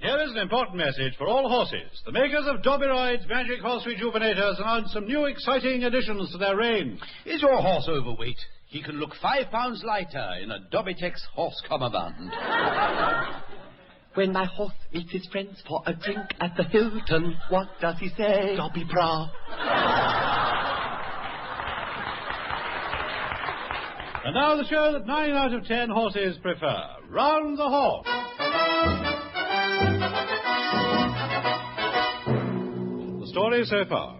Here is an important message for all horses. The makers of Dobberoids Magic Horse Rejuvenators announced some new exciting additions to their range. Is your horse overweight? He can look 5 pounds lighter in a Dobbytex horse cummerbund. When my horse meets his friends for a drink at the Hilton, what does he say? Dobby bra. And now the show that 9 out of 10 horses prefer. Round the Horne. The story so far.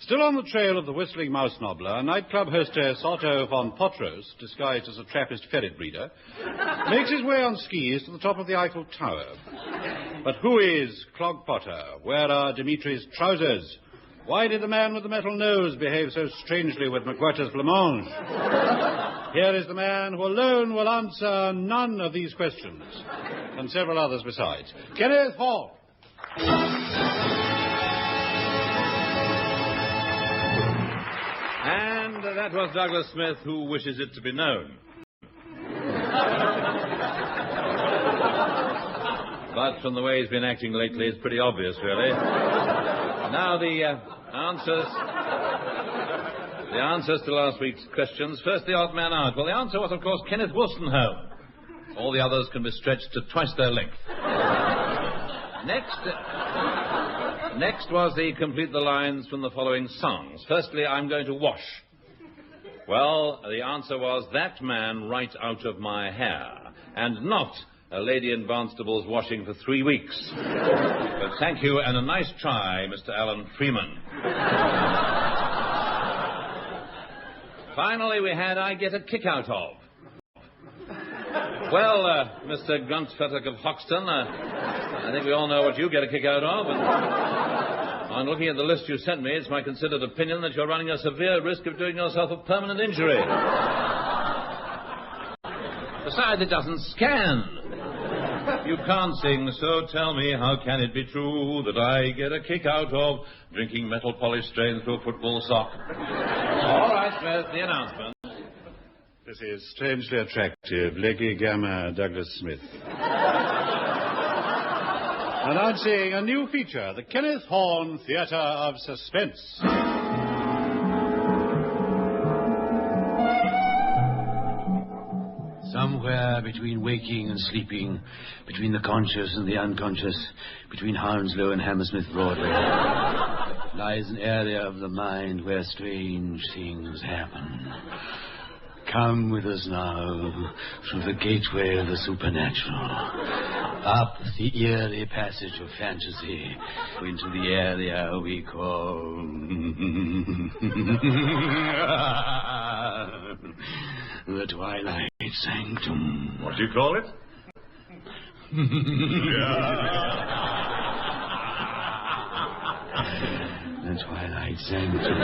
Still on the trail of the whistling mouse nobbler, nightclub hostess Otto von Potros, disguised as a Trappist ferret breeder, makes his way on skis to the top of the Eiffel Tower. But who is Clog Potter? Where are Dimitri's trousers? Why did the man with the metal nose behave so strangely with McWhirter's blancmange? Here is the man who alone will answer none of these questions, and several others besides. Kenneth Horne. And that was Douglas Smith, who wishes it to be known. But from the way he's been acting lately, it's pretty obvious, really. Now, the answers to last week's questions. First, the odd man out. Well, the answer was, of course, Kenneth Williams. All the others can be stretched to twice their length. Next was the complete the lines from the following songs. Firstly, I'm going to wash. Well, the answer was that man right out of my hair, and not a lady in Barnstable's washing for 3 weeks. But thank you, and a nice try, Mr. Alan Freeman. Finally, we had I Get a Kick Out Of. Well, Mr. Gruntfettock of Hoxton, I think we all know what you get a kick out of. And on looking at the list you sent me, it's my considered opinion that you're running a severe risk of doing yourself a permanent injury. Besides, it doesn't scan. You can't sing, so tell me, how can it be true that I get a kick out of drinking metal polish strains through a football sock? All right, Smith, the announcement. This is strangely attractive. Leggy Gamma Douglas Smith. Announcing a new feature, the Kenneth Horne Theatre of Suspense. Somewhere between waking and sleeping, between the conscious and the unconscious, between Hounslow and Hammersmith Broadway, lies an area of the mind where strange things happen. Come with us now through the gateway of the supernatural, up the eerie passage of fantasy into the area we call the Twilight Sanctum. What do you call it? The Twilight Sanctum.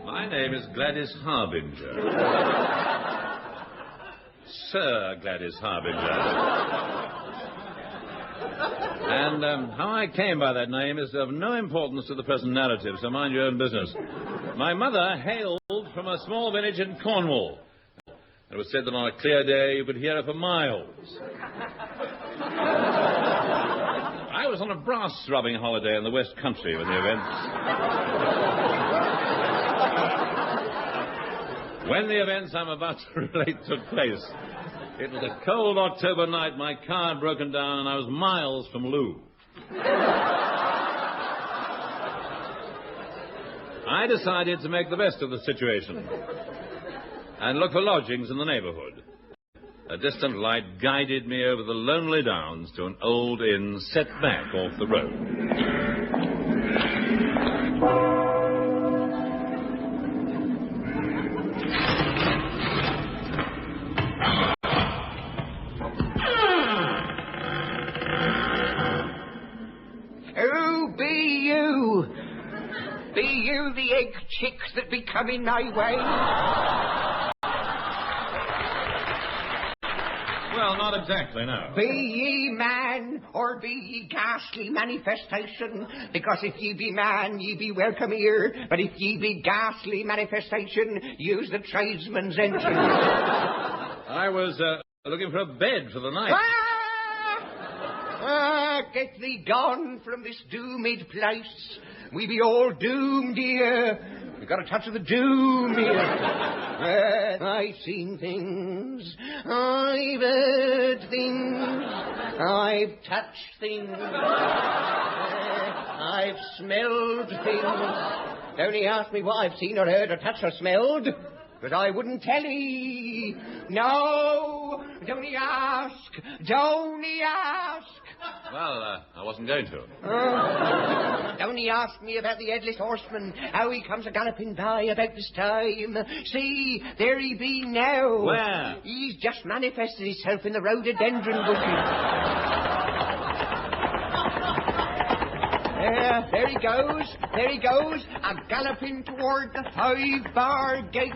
My name is Gladys Harbinger. Sir Gladys Harbinger. And how I came by that name is of no importance to the present narrative, so mind your own business. My mother hailed from a small village in Cornwall. It was said that on a clear day you could hear her for miles. I was on a brass-rubbing holiday in the West Country when the events I'm about to relate took place. It was a cold October night. My car had broken down and I was miles from Lou. I decided to make the best of the situation and look for lodgings in the neighborhood. A distant light guided me over the lonely downs to an old inn set back off the road. Be you the egg chicks that be coming my way? Well, not exactly, no. Be ye man, or be ye ghastly manifestation, because if ye be man, ye be welcome here, but if ye be ghastly manifestation, use the tradesman's entrance. I was looking for a bed for the night. Get thee gone from this doomed place. We be all doomed here. We got a touch of the doom here. I've seen things. I've heard things. I've touched things. I've smelled things. Don't ye ask me what I've seen or heard or touched or smelled, because I wouldn't tell ye. No, don't ye ask. Don't ye ask. Well, I wasn't going to. Don't he ask me about the headless horseman, how he comes a-galloping by about this time. See, there he be now. Where? He's just manifested himself in the rhododendron bushes. There he goes, a-galloping toward the 5-bar gate.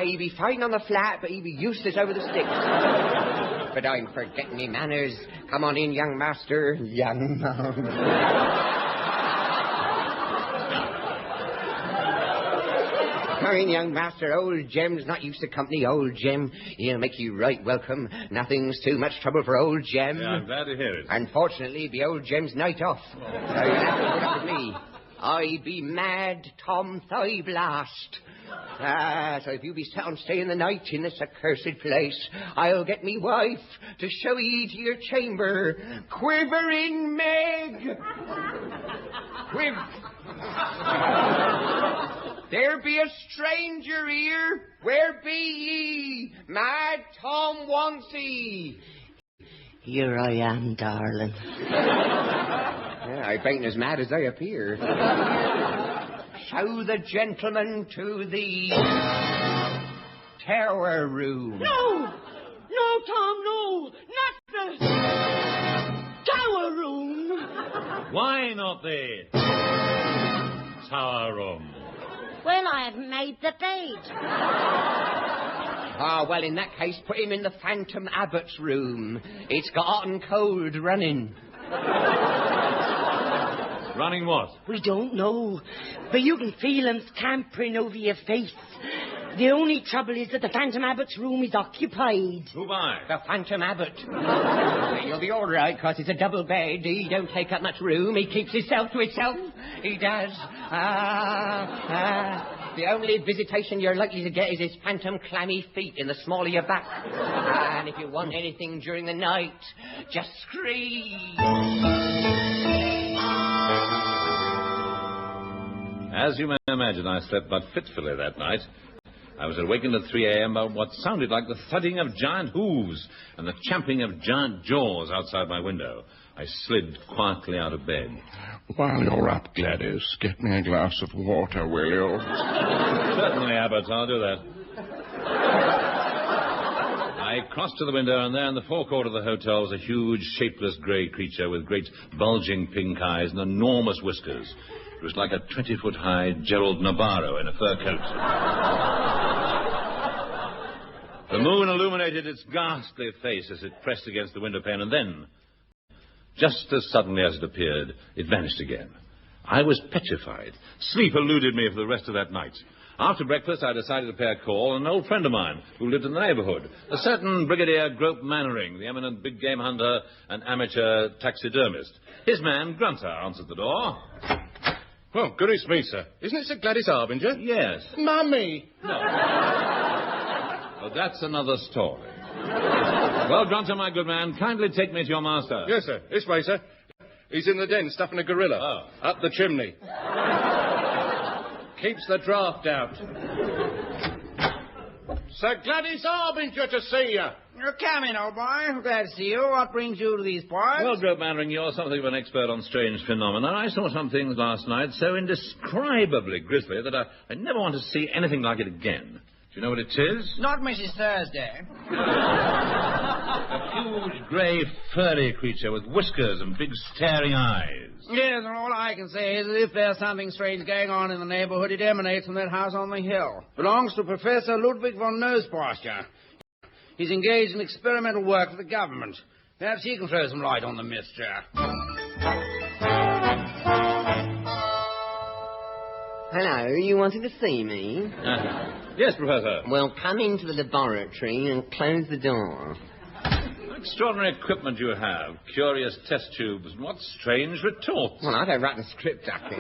He be fine on the flat, but he be useless over the sticks. But I'm forgetting me manners. Come on in, young master. Young man. Come in, young master. Old Jem's not used to company, old Jem. He'll make you right welcome. Nothing's too much trouble for old Jem. Yeah, I'm glad to hear it. Unfortunately, it'll be old Jem's night off. So you'll have to put up with me. I be mad Tom Thigh Blast. So if you be set on staying the night in this accursed place, I'll get me wife to show ye to your chamber. Quivering Meg! There be a stranger here. Where be ye? Mad Tom wants ye. Here I am, darling. I ain't as mad as I appear. Show the gentleman to the tower room. No, Tom, no. Not the tower room. Why not the tower room? Well, I haven't made the bed. Well, in that case, put him in the Phantom Abbot's room. It's got hot and cold running. Running what? We don't know, but you can feel him scampering over your face. The only trouble is that the Phantom Abbot's room is occupied. Who by? The Phantom Abbot. You'll be all right, 'cause it's a double bed. He don't take up much room. He keeps himself to himself. He does. The only visitation you're likely to get is his phantom clammy feet in the small of your back. And if you want anything during the night, just scream. As you may imagine, I slept but fitfully that night. I was awakened at 3 a.m. by what sounded like the thudding of giant hooves and the champing of giant jaws outside my window. I slid quietly out of bed. While you're up, Gladys, get me a glass of water, will you? Certainly, Abbott, I'll do that. I crossed to the window, and there in the forecourt of the hotel was a huge, shapeless grey creature with great, bulging pink eyes and enormous whiskers. It was like a 20-foot-high Gerald Navarro in a fur coat. The moon illuminated its ghastly face as it pressed against the window pane, and then, just as suddenly as it appeared, it vanished again. I was petrified. Sleep eluded me for the rest of that night. After breakfast, I decided to pay a call on an old friend of mine who lived in the neighborhood, a certain Brigadier Grope Mannering, the eminent big game hunter and amateur taxidermist. His man, Grunter, answered the door. Well, goodness me, sir. Isn't it Sir Gladys Harbinger? Yes. Mummy! No. Well, that's another story. Well, Grunter, my good man, kindly take me to your master. Yes, sir. This way, sir. He's in the den stuffing a gorilla. Oh. Up the chimney. Keeps the draft out. Sir Gladys Harbinger to see you. Come in, old boy. Glad to see you. What brings you to these parts? Well, Grope Mannering, you're something of an expert on strange phenomena. I saw some things last night so indescribably grisly that I never want to see anything like it again. Do you know what it is? Not Mrs. Thursday. A huge, grey, furry creature with whiskers and big staring eyes. Yes, and all I can say is that if there's something strange going on in the neighborhood, it emanates from that house on the hill. Belongs to Professor Ludwig von Nosepasture. He's engaged in experimental work for the government. Perhaps he can throw some light on the mystery. Hello, you wanted to see me? Yes, Professor. Well, come into the laboratory and close the door. Extraordinary equipment you have. Curious test tubes. What strange retorts. Well, I don't write the script, Ducky.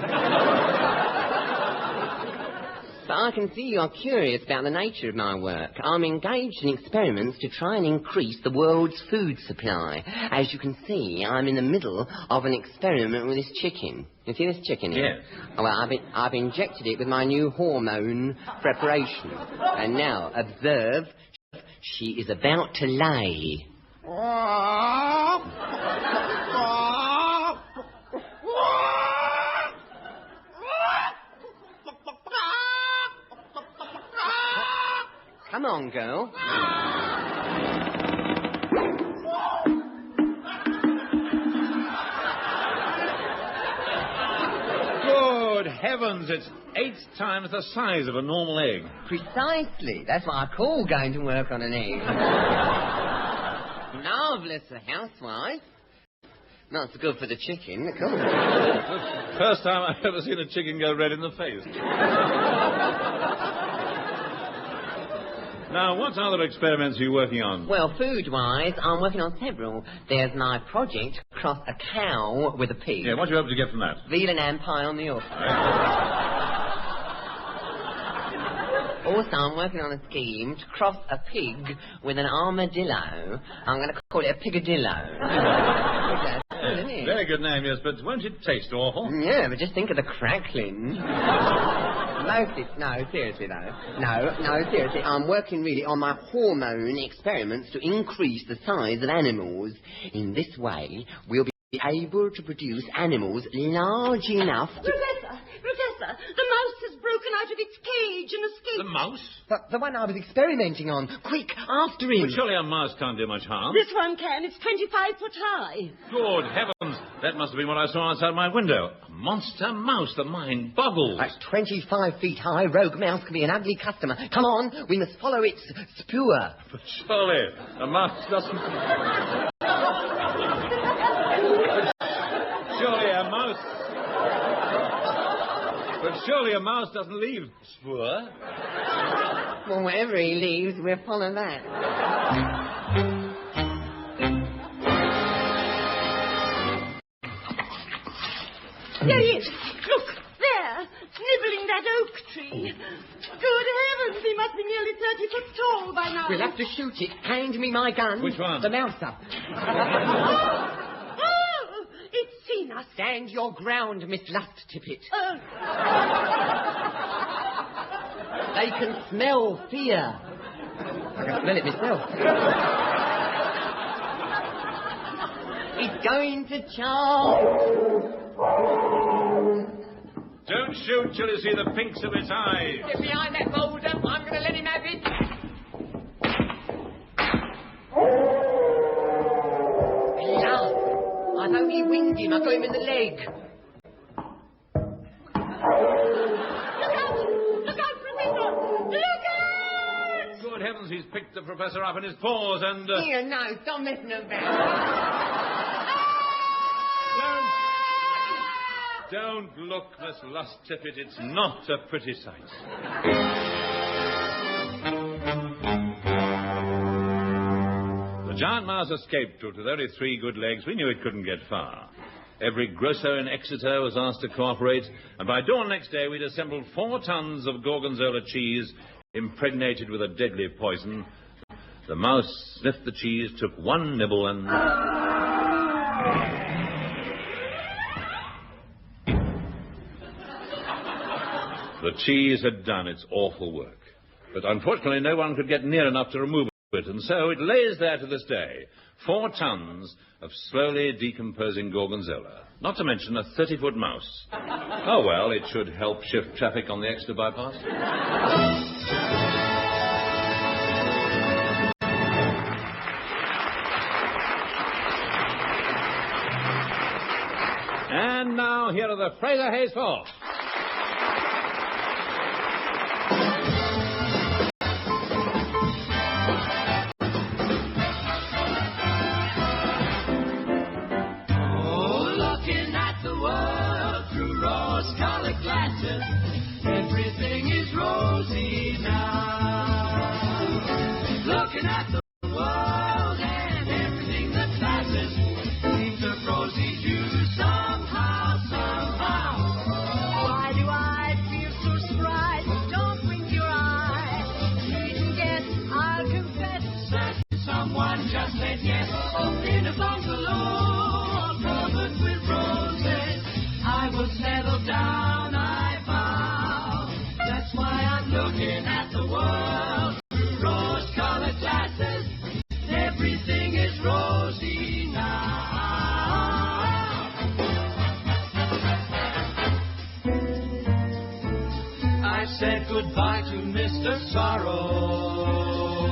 But I can see you're curious about the nature of my work. I'm engaged in experiments to try and increase the world's food supply. As you can see, I'm in the middle of an experiment with this chicken. You see this chicken here? Yes. Well, I've injected it with my new hormone preparation. And now, observe, she is about to lay. Come on, girl. Good heavens, it's 8 times the size of a normal egg. Precisely. That's what I call going to work on an egg. Marvellous, a housewife. Not so good for the chicken, of course. First time I've ever seen a chicken go red in the face. Now, what other experiments are you working on? Well, food-wise, I'm working on several. There's my project, cross a cow with a pig. Yeah, what do you hope to get from that? Veal and ham pie on the off. Also, I'm working on a scheme to cross a pig with an armadillo. I'm going to call it a pigadillo. Very good name, yes, but won't it taste awful? Yeah, but just think of the crackling. No, seriously, though. No, seriously. I'm working really on my hormone experiments to increase the size of animals. In this way, we'll be able to produce animals large enough to... Professor, the mouse has broken out of its cage and escaped. The mouse? The one I was experimenting on. Quick, after him. But surely a mouse can't do much harm. This one can. It's 25 foot high. Good heavens. That must have been what I saw outside my window. A monster mouse. The mind boggles. That's 25 feet high. Rogue mouse can be an ugly customer. Come on, we must follow its spoor. But surely a mouse doesn't... Surely a mouse doesn't leave spoor. Well, wherever he leaves, we'll follow that. There he is. Look, there, nibbling that oak tree. Good heavens, he must be nearly 30 foot tall by now. We'll have to shoot it. Hand me my gun. Which one? The mouse up. It's seen us. Stand your ground, Miss Lust Tippet. They can smell fear. I can smell it myself. It's going to charge. Don't shoot till you see the pinks of its eyes. Get behind that boulder. I'm going to let him have it. Alas, I've only winged him. I got him in the leg. Good heavens, he's picked the professor up in his paws and... Here, no, stop messing about. Don't look, Miss Lust Tippet. It's not a pretty sight. The giant mouse escaped with only 3 good legs. We knew it couldn't get far. Every grocer in Exeter was asked to cooperate, and by dawn next day we'd assembled 4 tons of gorgonzola cheese impregnated with a deadly poison. The mouse sniffed the cheese, took 1 nibble, and... The cheese had done its awful work. But unfortunately no one could get near enough to remove it, and so it lays there to this day. 4 tons of slowly decomposing gorgonzola. Not to mention a 30-foot mouse. Oh, well, it should help shift traffic on the Exeter bypass. here are the Fraser Hayes Four. Goodbye to Mr. Sorrow.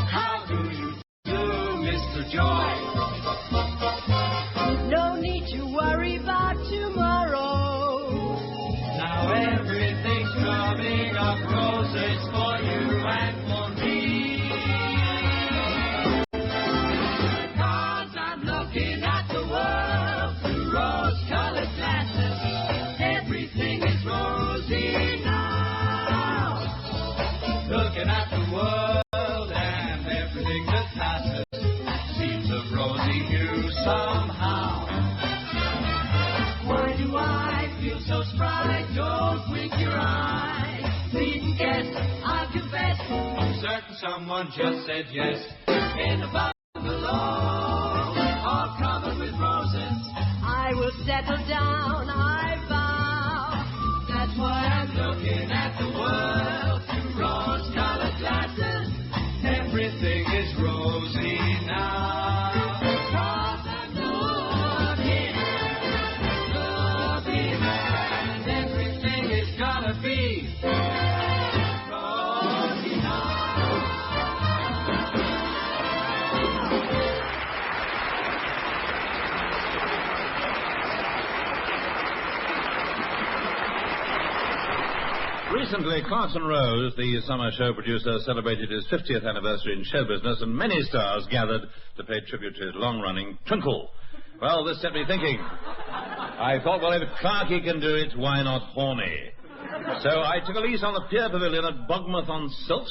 How do you do, Mr. Joy? No need to worry about tomorrow. Now everything's coming up roses for you and for me. 'Cause I'm looking at the world through rose-colored glasses. Everything is rosy now. Looking at the world and everything that passes seems of rosy hue somehow. Why do I feel so spry? Don't blink your eye. Needn't guess, I'll confess. I'm certain someone just said yes. In a bungalow, all covered with roses, I will settle down, I vow. that's why I'm looking at the world through rose-colored glasses. Everything is rosy now. 'Cause I'm looking, and everything is gonna be rosy now. Recently, Clarkson Rose, the summer show producer, celebrated his 50th anniversary in show business, and many stars gathered to pay tribute to his long-running Twinkle. Well, this set me thinking. I thought, well, if Clarky can do it, why not Horny? So I took a lease on the Pier Pavilion at Bogmouth-on-Silt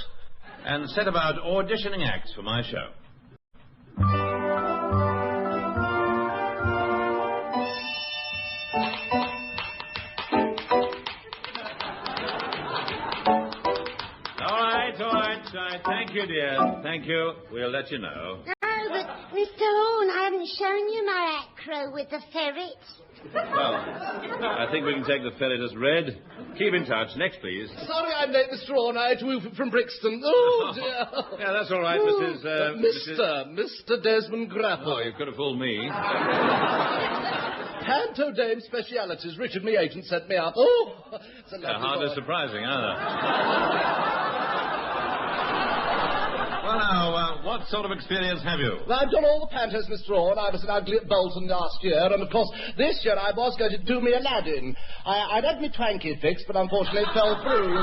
and set about auditioning acts for my show. All right. Thank you, dear. Thank you. We'll let you know. Oh, but Mr. Horne, I haven't shown you my acro with the ferret. Well, I think we can take the ferret as read. Keep in touch. Next, please. Sorry I'm late, Mr. Horne. I had to move from Brixton. Oh, dear. Yeah, that's all right, Mrs. Mr. Desmond Grapple. Oh, you could have fooled me. Panto Dame Specialities. Richard, me agent, sent me up. Oh, it's a lovely Hardly boy. surprising, are Well, now, what sort of experience have you? Well, I've done all the pantos, Mr. Horne. I was an ugly at Bolton last year, and of course, this year I was going to do me Aladdin. I'd had me Twanky fixed, but unfortunately it fell through.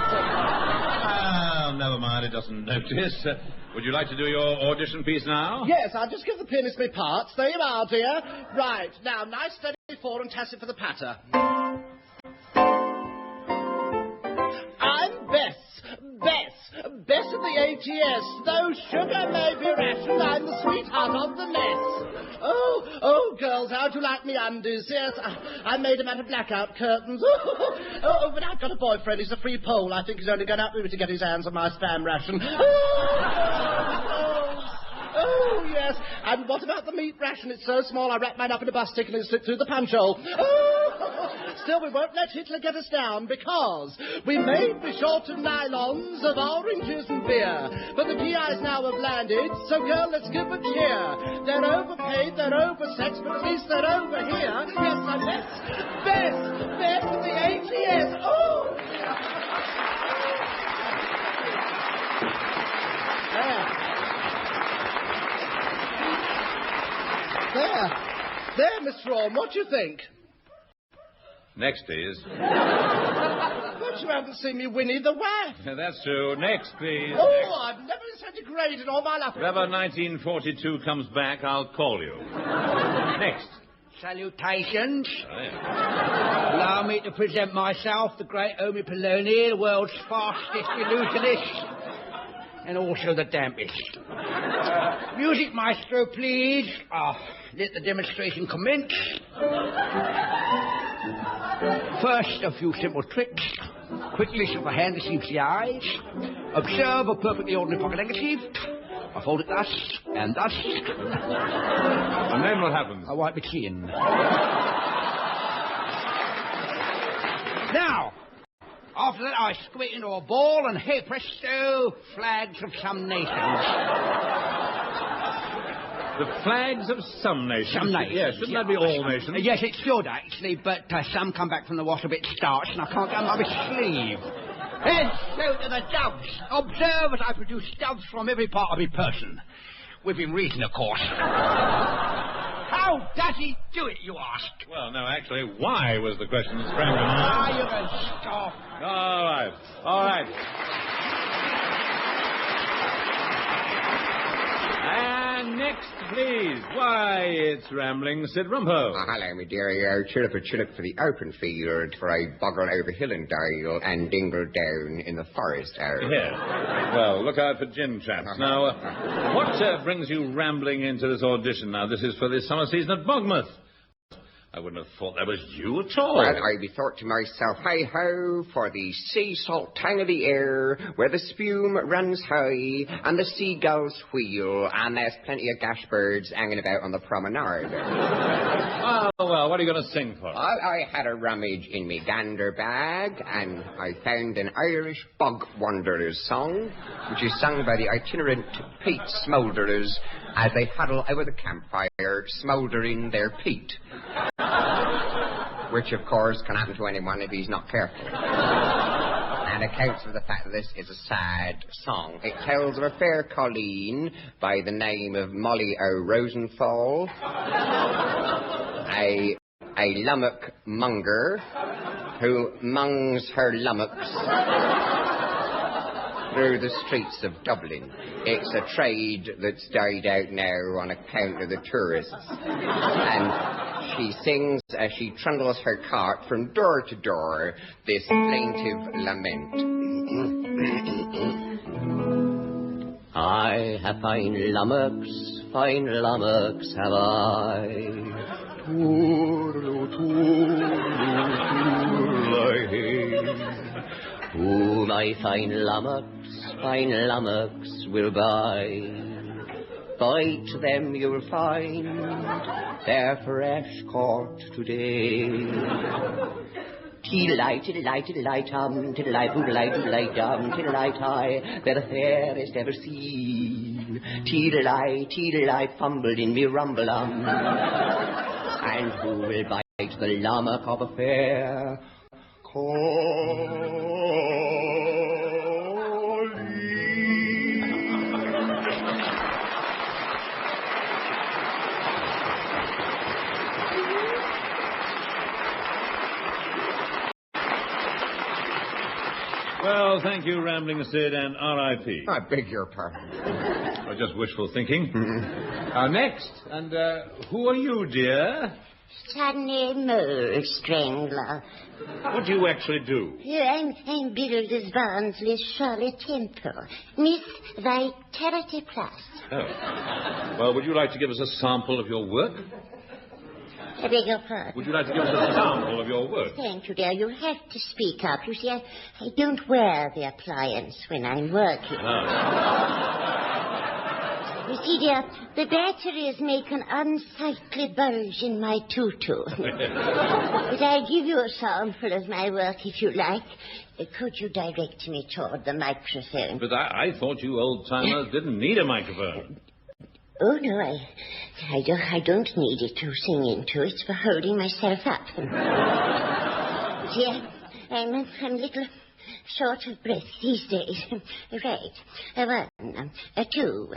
Never mind, it doesn't notice. Would you like to do your audition piece now? Yes, I'll just give the pianist me parts. There you are, dear. Right, now, nice steady four and tacit for the patter. I'm Bess of the ATS. Though sugar may be rationed, I'm the sweetheart of the mess. Oh, girls, how'd you like me undies? Yes, I made them out of blackout curtains. Oh, but I've got a boyfriend. He's a free Pole. I think he's only going out with me to get his hands on my spam ration. Oh, yes. And what about the meat ration? It's so small I wrap mine up in a bus ticket and it slipped through the punch hole. Oh, still, we won't let Hitler get us down because we may be short of nylons, of oranges and beer. But the GIs now have landed, so girl, let's give a cheer. They're overpaid, they're oversexed, but at least they're over here. Yes, I'm Best of the ATS. Oh! There, Mr. Horne, what do you think? Next, please. Don't you ever see me Winnie the Waff? That's true. Next, please. Oh, I've never been so degraded in all my life. If ever 1942 comes back, I'll call you. Next. Salutations. Oh, yeah. Allow me to present myself, the great Omi Poloni, the world's fastest illusionist, and also the dampest. Music maestro, please. Let the demonstration commence. First, a few simple tricks. Quick lift of a hand deceives the eyes. Observe a perfectly ordinary pocket handkerchief. I fold it thus and thus. And then what happens? I wipe my chin. Now, after that, I squeeze into a ball and, hey presto, flags of some nations. The flags of some nations? Some nations. Yes, shouldn't that be all nations? Yes, it should, actually, but some come back from the wash a bit starched and I can't get them up my sleeve. And so to the doves. Observe as I produce doves from every part of my person. Within reason, of course. How does he do it, you ask? Well, no, actually, why was the question that sprang to mind? You can stop. All right. All right. And next, please. Why, it's Rambling Sid Rumpo. Hello, my dearie. Chirrup a chirrup for the open field, for I boggle over hill and dale and dingle down in the forest. Yes. Well, look out for gin traps. Now, what brings you rambling into this audition now? This is for the summer season at Bogmouth. I wouldn't have thought that was you at all. Well, I bethought to myself, hey-ho, for the sea salt tang of the air, where the spume runs high, and the seagulls wheel, and there's plenty of gash birds hanging about on the promenade. Oh, well, what are you going to sing for? Well, I had a rummage in me gander bag, and I found an Irish bog wanderers song, which is sung by the itinerant peat smoulderers as they huddle over the campfire, smouldering their peat. Which, of course, can happen to anyone if he's not careful. And accounts for the fact that this is a sad song. It tells of a fair colleen by the name of Molly O'Rosenthal, a lummock monger who mungs her lummocks through the streets of Dublin. It's a trade that's died out now on account of the tourists. And she sings as she trundles her cart from door to door this plaintive lament. I have fine lummocks have I. Who my fine lummocks will buy. Bite them you'll find, they're fresh caught today. Tiddle-eye, tiddle-eye, tiddle-eye, tiddle-eye, poodle-eye, doodle-eye, tiddle-eye, they're the fairest ever seen. Tiddle-eye, fumbled in me rumble-um. And who will bite the lummock of a fair Well, thank you, Rambling Sid, and R.I.P. I beg your pardon. Or just wishful thinking. Next, and who are you, dear? Sunny Mole Strangler. What do you actually do? I'm billed as Barnsley's Charlotte Temple, Miss Vitality Plus. Oh. Well, would you like to give us a sample of your work? I beg your pardon. Would you like to give us a sample of your work? Thank you, dear. You have to speak up. You see, I don't wear the appliance when I'm working. You see, dear, the batteries make an unsightly bulge in my tutu. But I'll give you a sample of my work if you like. Could you direct me toward the microphone? But I thought you old-timers didn't need a microphone. Oh, no, I don't need it to sing into. It's for holding myself up. See, I'm a little short of breath these days. Right. 1, 2.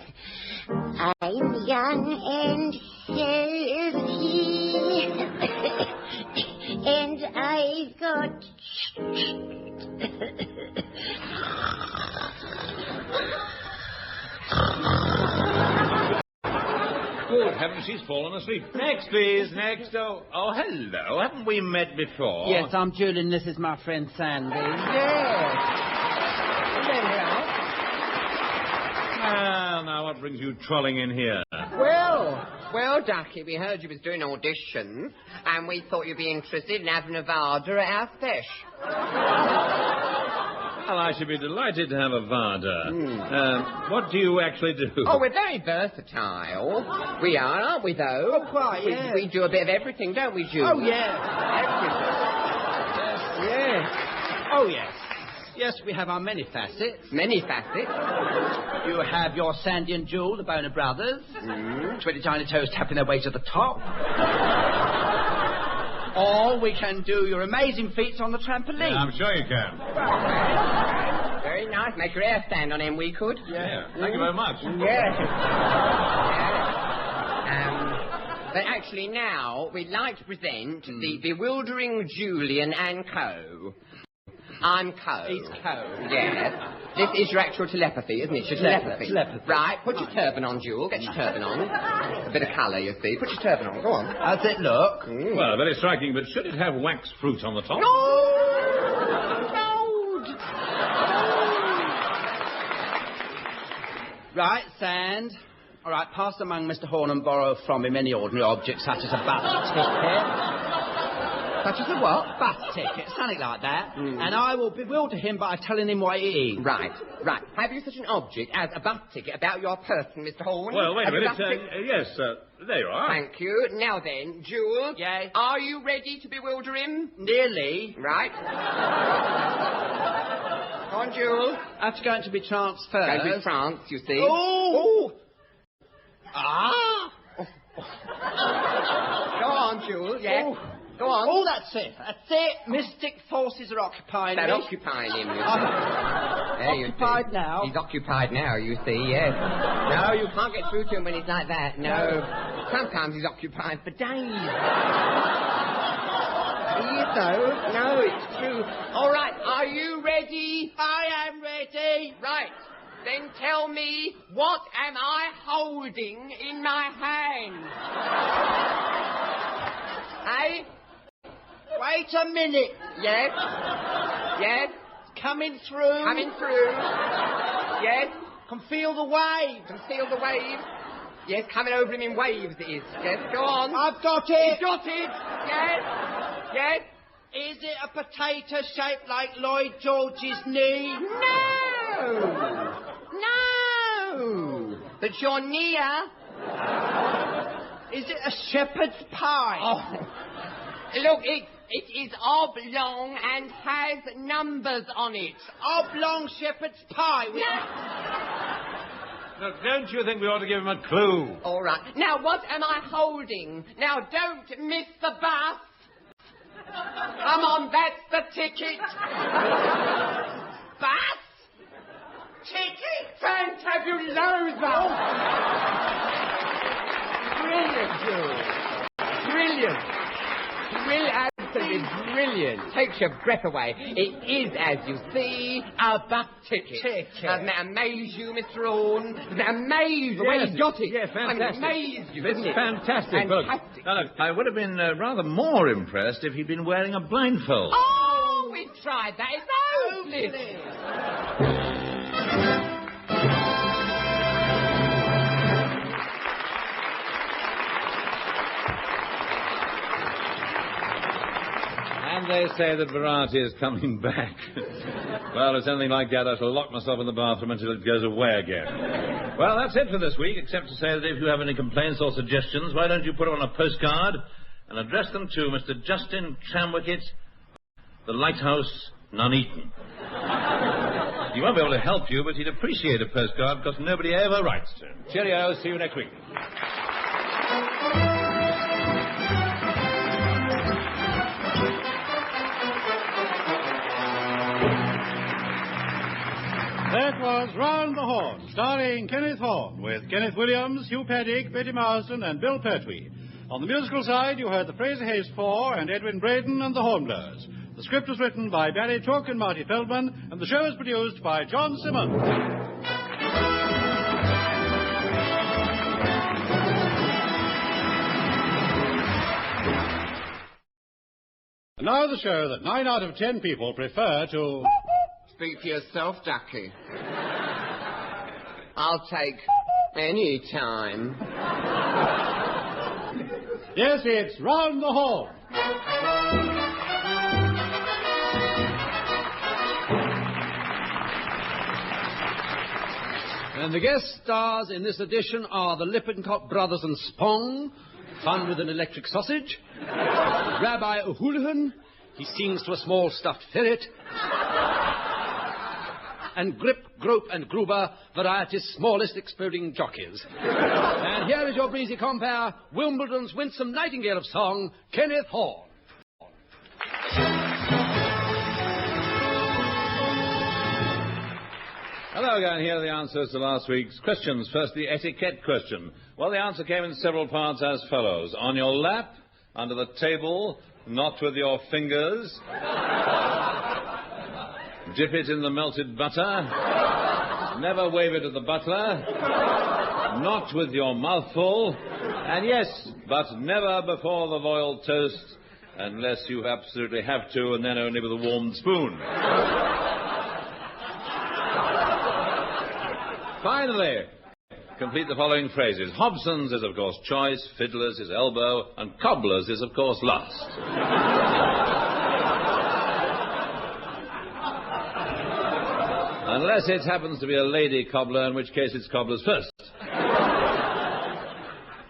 I'm young and healthy And I've got... Good heavens, she's fallen asleep. Next, please, next. Oh, hello. Haven't we met before? Yes, I'm Julian. This is my friend Sandy. Yes. Well, now, what brings you trolling in here? Well, Ducky, we heard you was doing auditions, and we thought you'd be interested in having a Varda at our sesh. Well, I should be delighted to have a Varda. What do you actually do? Oh, we're very versatile. We are, aren't we, though? Oh, quite, yes. We do a bit of everything, don't we, Jules? Oh, yes. Everything. Yes. Oh, yes. Yes, we have our many facets. Many facets. You have your Sandy and Jewel, the Boner Brothers. 20 tiny toes tapping their way to the top. Or we can do your amazing feats on the trampoline. Yeah, I'm sure you can. Very nice. Make your hair stand on him, we could. Yeah. Thank you very much. Yes. But actually now, we'd like to present the bewildering Julian and Co. I'm Co. He's Co. Yes. This is your actual telepathy, isn't it? Your telepathy. Telepathy. Right, put your turban on, Jewel. Get your turban on. A bit of colour, you see. Put your turban on. Go on. How's it look? Well, very striking, but should it have wax fruit on the top? No! Right, Sand. All right, pass among Mr. Horne and borrow from him any ordinary object, such as a bus ticket. Such as a what? Bus ticket, something like that. And I will bewilder him by telling him what it is. Right. Have you such an object as a bus ticket about your person, Mr. Horne? Well, wait a minute. Yes, there you are. Thank you. Now then, Jewel. Yes? Are you ready to bewilder him? Nearly. Right. Come on, Jewel. That's going to be transferred. Going to be France, you see. Oh! Ah! Go on, Jewel. Yes. Oh. Go on. Oh, that's it. Mystic forces are occupying They're me. occupying him, you see. Occupied now. He's occupied now, you see, yes. No, you can't get through to him when he's like that, no. Sometimes he's occupied for days. He is, though. No, it's true. All right, are you ready? I am ready. Right. Then tell me, what am I holding in my hand? Hey? Wait a minute. Yes? Yes? Coming through. Coming through. Yes? Can feel the waves. Can feel the waves. Yes, coming over him in waves it is. Yes, go on. I've got it. You've got it. Yes? Yes? Is it a potato shaped like Lloyd George's knee? No! But you're near. Is it a shepherd's pie? Oh. Look, it is oblong and has numbers on it. Oblong shepherd's pie. Look, don't you think we ought to give him a clue? All right. Now, what am I holding? Now, don't miss the bus. Come on, that's the ticket. Bus? Ticket? Fantabuloso! Brilliant, Jules. Brilliant. Absolutely brilliant. Takes your breath away. It is, as you see, a bus ticket. Doesn't that amaze you, Mr. Horne? Doesn't that amaze the way he's got it? Yeah, fantastic. Amazed you, This isn't is it? fantastic. Fantastic. Now, look, I would have been rather more impressed if he'd been wearing a blindfold. Oh, we tried that. It's hopeless. And they say that variety is coming back. Well, if it's anything like that, I shall lock myself in the bathroom until it goes away again. Well, that's it for this week, except to say that if you have any complaints or suggestions, why don't you put them on a postcard and address them to Mr. Justin Tramwicket, The Lighthouse, Nuneaton. He won't be able to help you, but he'd appreciate a postcard because nobody ever writes to him. Cheerio, see you next week. That was Round the Horne, starring Kenneth Horne, with Kenneth Williams, Hugh Paddick, Betty Marsden, and Bill Pertwee. On the musical side, you heard the Fraser Hayes Four and Edwin Braden and the Hornblowers. The script was written by Barry Took and Marty Feldman, and the show is produced by John Simmons. And now the show that 9 out of 10 people prefer to... Speak for yourself, Ducky. I'll take any time. Yes, it's Round the Horne. And the guest stars in this edition are the Lippincott Brothers and Spong, fun with an electric sausage, Rabbi O'Houlihan, he sings to a small stuffed ferret, and Grip, Grope and Gruber, variety's smallest exploding jockeys. And here is your breezy compere, Wimbledon's winsome nightingale of song, Kenneth Horne. Hello again, here are the answers to last week's questions. First, the etiquette question. Well, the answer came in several parts as follows. On your lap, under the table, not with your fingers. Dip it in the melted butter. Never wave it at the butler. Not with your mouth full. And yes, but never before the royal toast, unless you absolutely have to, and then only with a warmed spoon. Finally, complete the following phrases. Hobson's is, of course, choice, fiddler's is elbow, and cobbler's is, of course, last. Unless it happens to be a lady cobbler, in which case it's cobbler's first.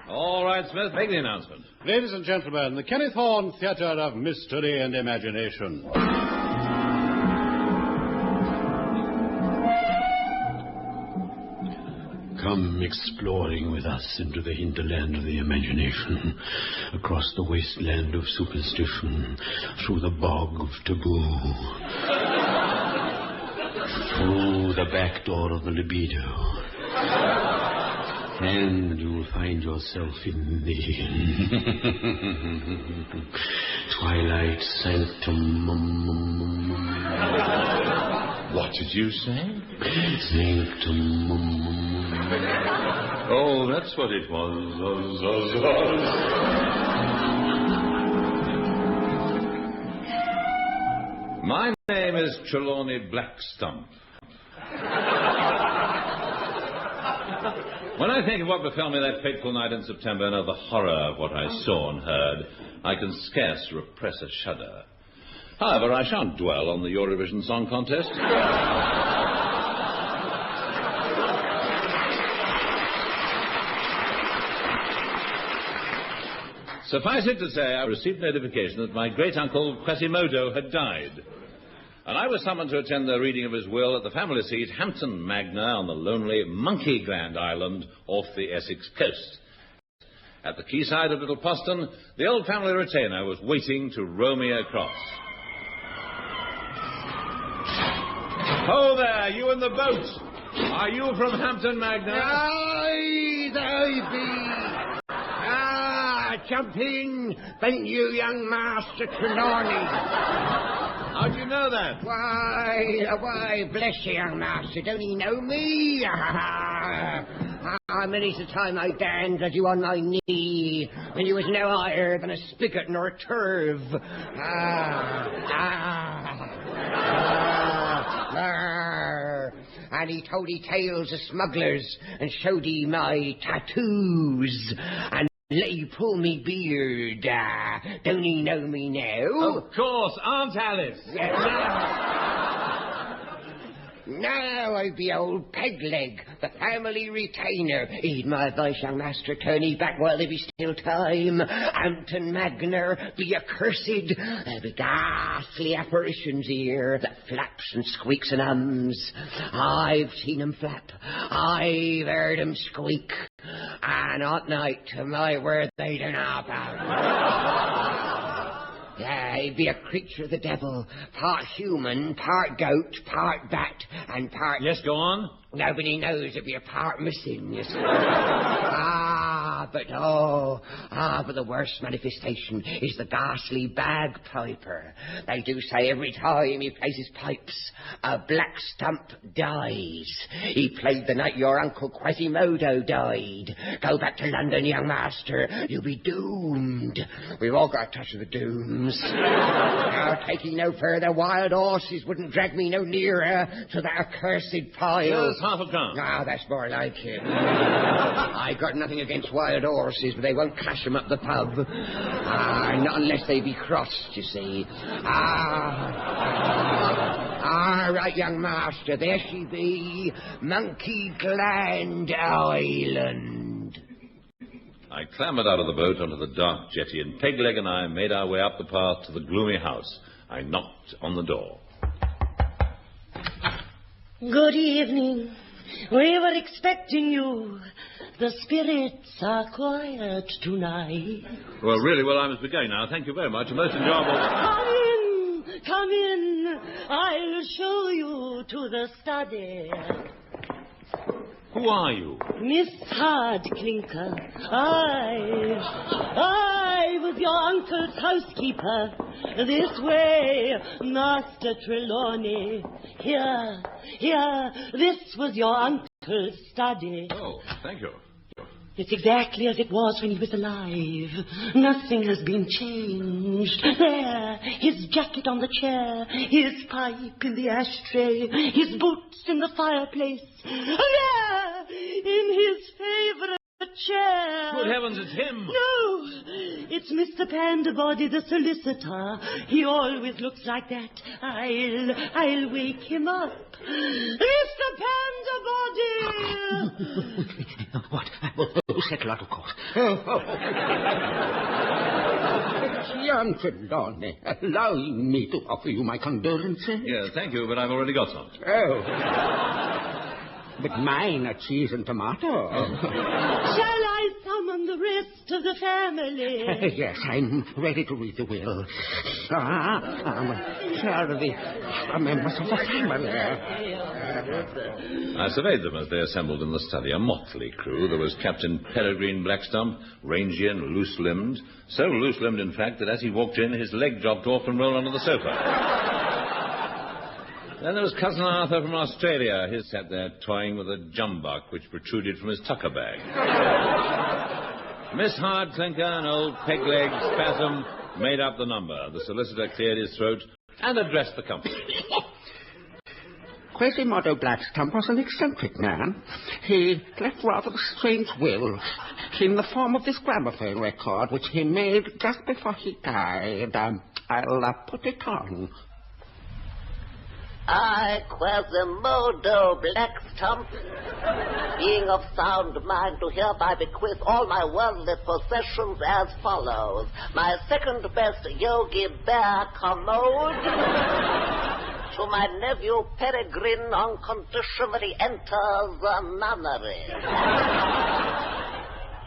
All right, Smith, make the announcement. Ladies and gentlemen, the Kenneth Horne Theatre of Mystery and Imagination. Come exploring with us into the hinterland of the imagination, across the wasteland of superstition, through the bog of taboo, through the back door of the libido. And you'll find yourself in the twilight sanctum. What did you say? Sanctum. Oh, that's what it was. My name is Trelawney Blackstump. When I think of what befell me that fateful night in September and of the horror of what I saw and heard, I can scarce repress a shudder. However, I shan't dwell on the Eurovision Song Contest. Suffice it to say, I received notification that my great-uncle Quasimodo had died. And I was summoned to attend the reading of his will at the family seat, Hampton Magna, on the lonely Monkey Gland Island off the Essex coast. At the quayside of Little Poston, the old family retainer was waiting to row me across. Ho there, you in the boat! Are you from Hampton Magna? Aye, they be. Jump in, thank you, young Master Trelawney. How'd you know that? Why, bless you, young master, don't you know me? Many's the time I dandled you on my knee, when you was no higher than a spigot nor a turve. And he told he tales of smugglers, and showed he my tattoos, and let you pull me beard. Don't you know me now? Of course, Aunt Alice. Now I be old Pegleg, the family retainer. Heed my advice, young master, turn ye back while there be still time. Hampton Magna, be accursed. There be ghastly apparitions here that flaps and squeaks and hums. I've seen 'em flap, I've heard 'em squeak, and at night, to my word, they don't happen. Yeah, he be a creature of the devil, part human, part goat, part bat, and part... Yes, go on. Nobody knows if you're part missing, you see. But the worst manifestation is the ghastly bagpiper. They do say every time he plays his pipes, a black stump dies. He played the night your Uncle Quasimodo died. Go back to London, young master. You'll be doomed. We've all got a touch of the dooms. Now, taking no further, wild horses wouldn't drag me no nearer to that accursed pile. Here's half a crown. Ah, that's more like it. I got nothing against wild horses, but they won't clash 'em up the pub. Not unless they be crossed, you see. Right, young master, there she be, Monkey Gland Island. I clambered out of the boat onto the dark jetty, and Pegleg and I made our way up the path to the gloomy house. I knocked on the door. Good evening. We were expecting you. The spirits are quiet tonight. Well, really, I must be going now. Thank you very much. A most enjoyable... Come in. I'll show you to the study. Who are you? Miss Hardclinker. I was your uncle's housekeeper. This way, Master Trelawney. Here. This was your uncle's study. Oh, thank you. It's exactly as it was when he was alive. Nothing has been changed. There, his jacket on the chair, his pipe in the ashtray, his boots in the fireplace. There, in his favorite chair. Good heavens, it's him. No, it's Mr. Pandabody, the solicitor. He always looks like that. I'll wake him up. Mr. Pandabody! What? Settle out of court. Young Trelawney, allow me to offer you my condolences. Yes, thank you, but I've already got some. Oh. But mine are cheese and tomato. Shall I summon the rest of the family? Yes, I'm ready to read the will. Shall the members of the family? I surveyed them as they assembled in the study, a motley crew. There was Captain Peregrine Blackstump, rangy and loose-limbed. So loose-limbed, in fact, that as he walked in, his leg dropped off and rolled onto the sofa. Then there was Cousin Arthur from Australia. He sat there toying with a jumbuck which protruded from his tucker bag. Miss Hardclinker and old Pegleg Spasm made up the number. The solicitor cleared his throat and addressed the company. Quasimodo Blackstump was an eccentric man. He left rather a strange will in the form of this gramophone record, which he made just before he died. I'll put it on. I, Quasimodo Blackstump, being of sound mind, do hereby bequeath all my worldly possessions as follows. My second best Yogi Bear commode to my nephew Peregrine on condition that he enters the nunnery.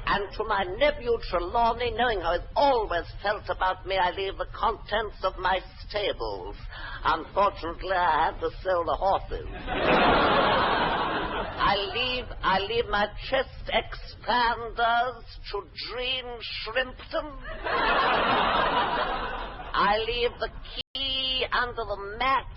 And to my nephew Trelawney, knowing how he's always felt about me, I leave the contents of my stables. Unfortunately, I had to sell the horses. I leave my chest expanders to Dream Shrimpton. I leave the key under the mat,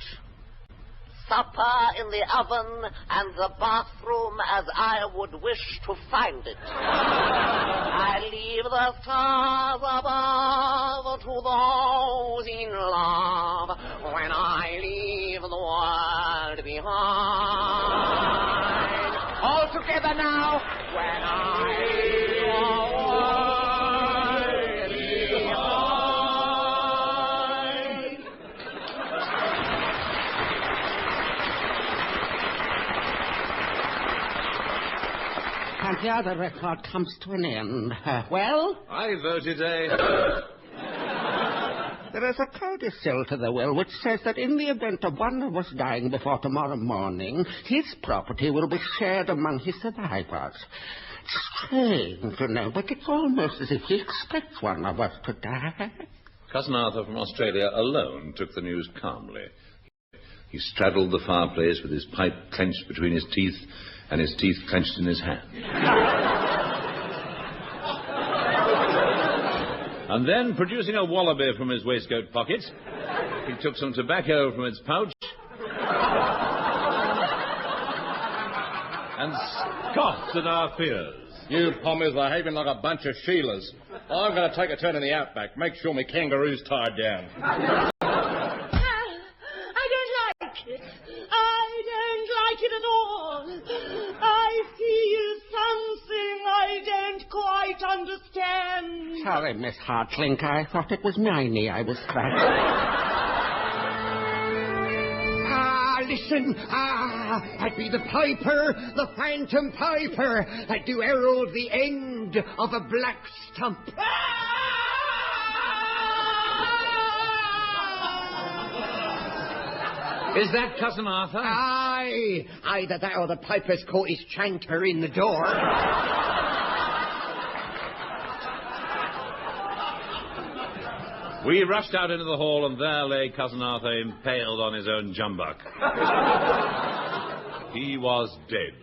supper in the oven, and the bathroom as I would wish to find it. I leave the stars above to those in love when I leave the world behind. All together now, when I leave the world And the other record comes to an end. Well? I voted There is a codicil to the will which says that in the event of one of us dying before tomorrow morning, his property will be shared among his survivors. Strange, you know, but it's almost as if he expects one of us to die. Cousin Arthur from Australia alone took the news calmly. He straddled the fireplace with his pipe clenched between his teeth and his teeth clenched in his hand. And then, producing a wallaby from his waistcoat pocket, he took some tobacco from its pouch and scoffed at our fears. You pommies are behaving like a bunch of Sheilas. I'm going to take a turn in the outback. Make sure my kangaroo's tied down. I don't like it. I don't like it at all. I feel something I don't quite understand. Sorry, Miss Hartlink. I thought it was my knee I was scratching. Listen, I'd be the piper, the phantom piper, that do herald the end of a black stump. Is that Cousin Arthur? Aye. Either that or the piper's caught his chanter in the door. We rushed out into the hall, and there lay Cousin Arthur impaled on his own jumbuck. He was dead.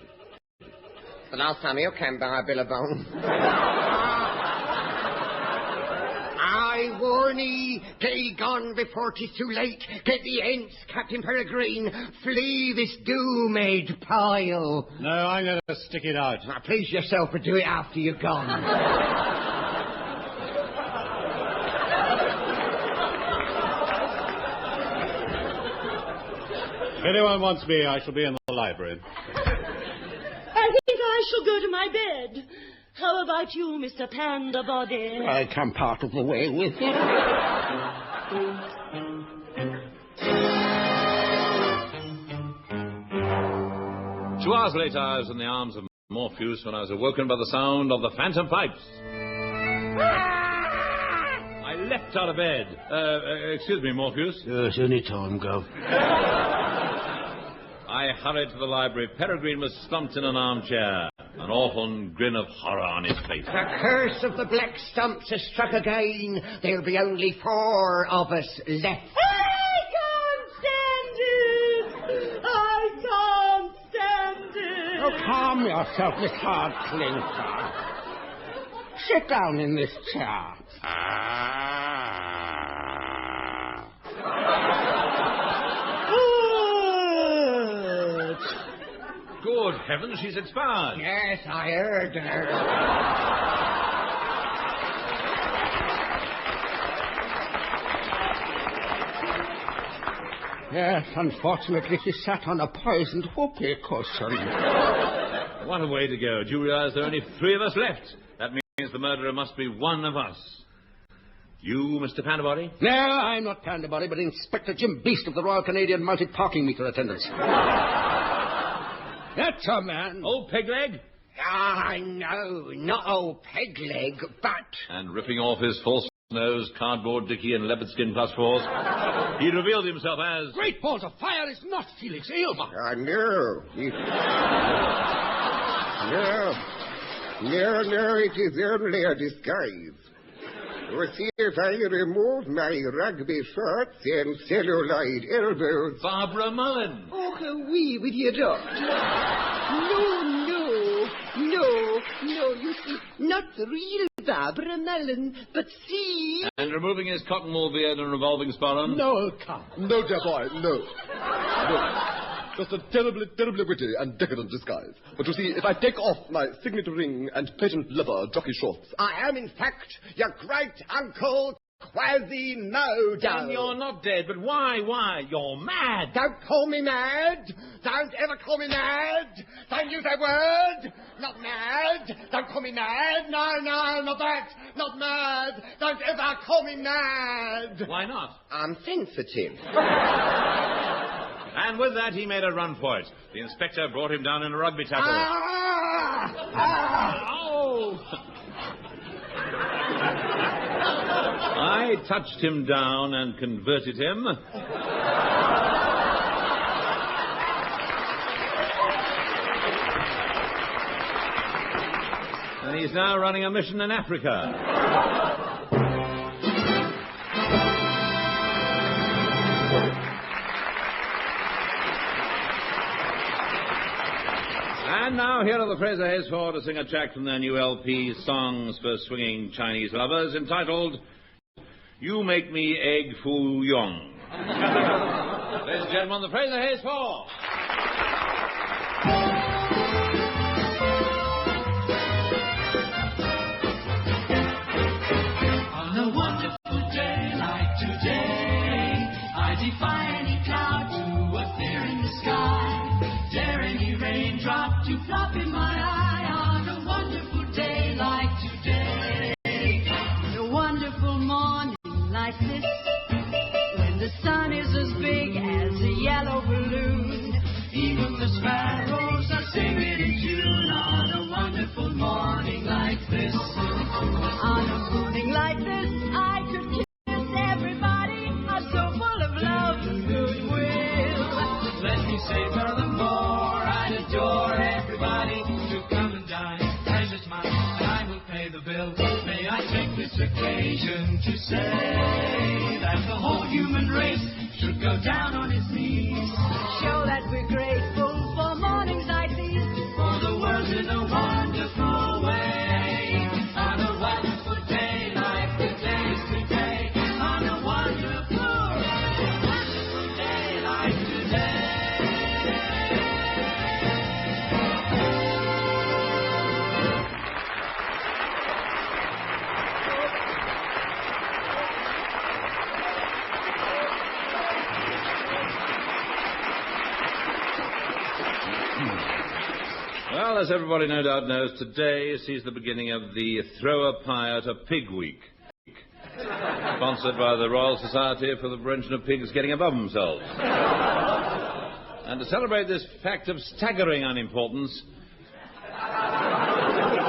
The last time you came by, Billabong. I warn ye, get ye gone before 'tis too late. Get thee hence, Captain Peregrine. Flee this doom-made pile. No, I'm going to stick it out. Now, please yourself, but do it after you're gone. If anyone wants me, I shall be in the library. I think I shall go to my bed. How about you, Mr. Panda Body? I come part of the way with you. 2 hours later, I was in the arms of Morpheus when I was awoken by the sound of the phantom pipes. I leapt out of bed. Excuse me, Morpheus. Yes, any time, Gov. I hurried to the library. Peregrine was slumped in an armchair, an awful grin of horror on his face. The curse of the black stumps has struck again. There'll be only 4 of us left. I can't stand it! I can't stand it! Oh, calm yourself, Miss Hardclinker. Sit down in this chair. Good heavens, she's expired. Yes, I heard her. Yes, unfortunately, she sat on a poisoned whoopee cushion. What a way to go. Do you realize there are only 3 of us left? That means the murderer must be one of us. You, Mr. Pandabody? No, I'm not Pandabody, but Inspector Jim Beast of the Royal Canadian Mounted Parking Meter Attendants. That's a man. Old Pegleg? Ah, no, not old Pegleg, but... And ripping off his false nose, cardboard dicky, and leopard skin +4s, he revealed himself as... Great balls of fire is not Felix Aylmer. No. No, it is only a disguise. You see, if I remove my rugby shorts and celluloid elbows... Barbara Mullen. Oh, oui, with your doctor. No, you see, not the real Barbara Mullen, but see... And removing his cotton wool beard and revolving sporran. No, come. No, dear boy, no. Just a terribly, terribly witty and decadent disguise. But you see, if I take off my signet ring and patent leather jockey shorts... I am, in fact, your great-uncle Quasimodo. Then you're not dead, but why? You're mad. Don't call me mad. Don't ever call me mad. Don't use that word. Not mad. Don't call me mad. No, not that. Not mad. Don't ever call me mad. Why not? I'm sensitive. And with that, he made a run for it. The inspector brought him down in a rugby tackle. Oh! I touched him down and converted him. And he's now running a mission in Africa. And now here are the Fraser Hayes Four to sing a track from their new LP, Songs for Swinging Chinese Lovers, entitled You make me egg foo young. Ladies and gentlemen, the Fraser Hayes Four. On a wonderful day like today, I defy any cloud to appear in the sky. Dare any raindrop to flop in my eye. On a wonderful day like today, on a wonderful morning like this, when the sun is as big as a yellow balloon, even the sparrows are singing in tune. On a wonderful morning like this, on a morning like this, I could kiss everybody. I'm so full of love and goodwill. Let me say furthermore, I'd adore everybody to come and dine. Pleasure's mine, and I will pay the bill. May I take this occasion to say that the whole human race should go down on its knees. Show that we're grateful for mornings like these, for the world's in a wonderful way. On a wonderful day like today's today, on a wonderful day like today. Well, as everybody no doubt knows, today sees the beginning of the Throw a Pie at a Pig Week, sponsored by the Royal Society for the Prevention of Pigs Getting Above Themselves. And to celebrate this fact of staggering unimportance,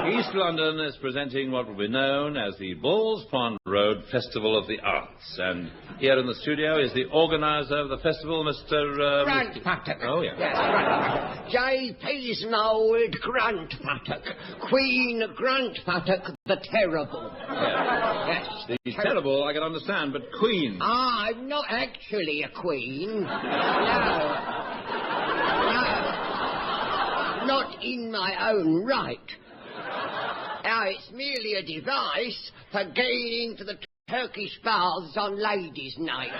East London is presenting what will be known as the Bulls Pond Road Festival of the Arts. And here in the studio is the organiser of the festival, Mr. Grant Paddick. Oh, yeah. Yes, Grant. J.P.'s mould Grant Paddick. Queen Grant Paddick the Terrible. Yes. The terrible, I can understand, but Queen. I'm not actually a queen. No. Not in my own right. Now, it's merely a device for getting into the Turkish baths on Ladies' Night.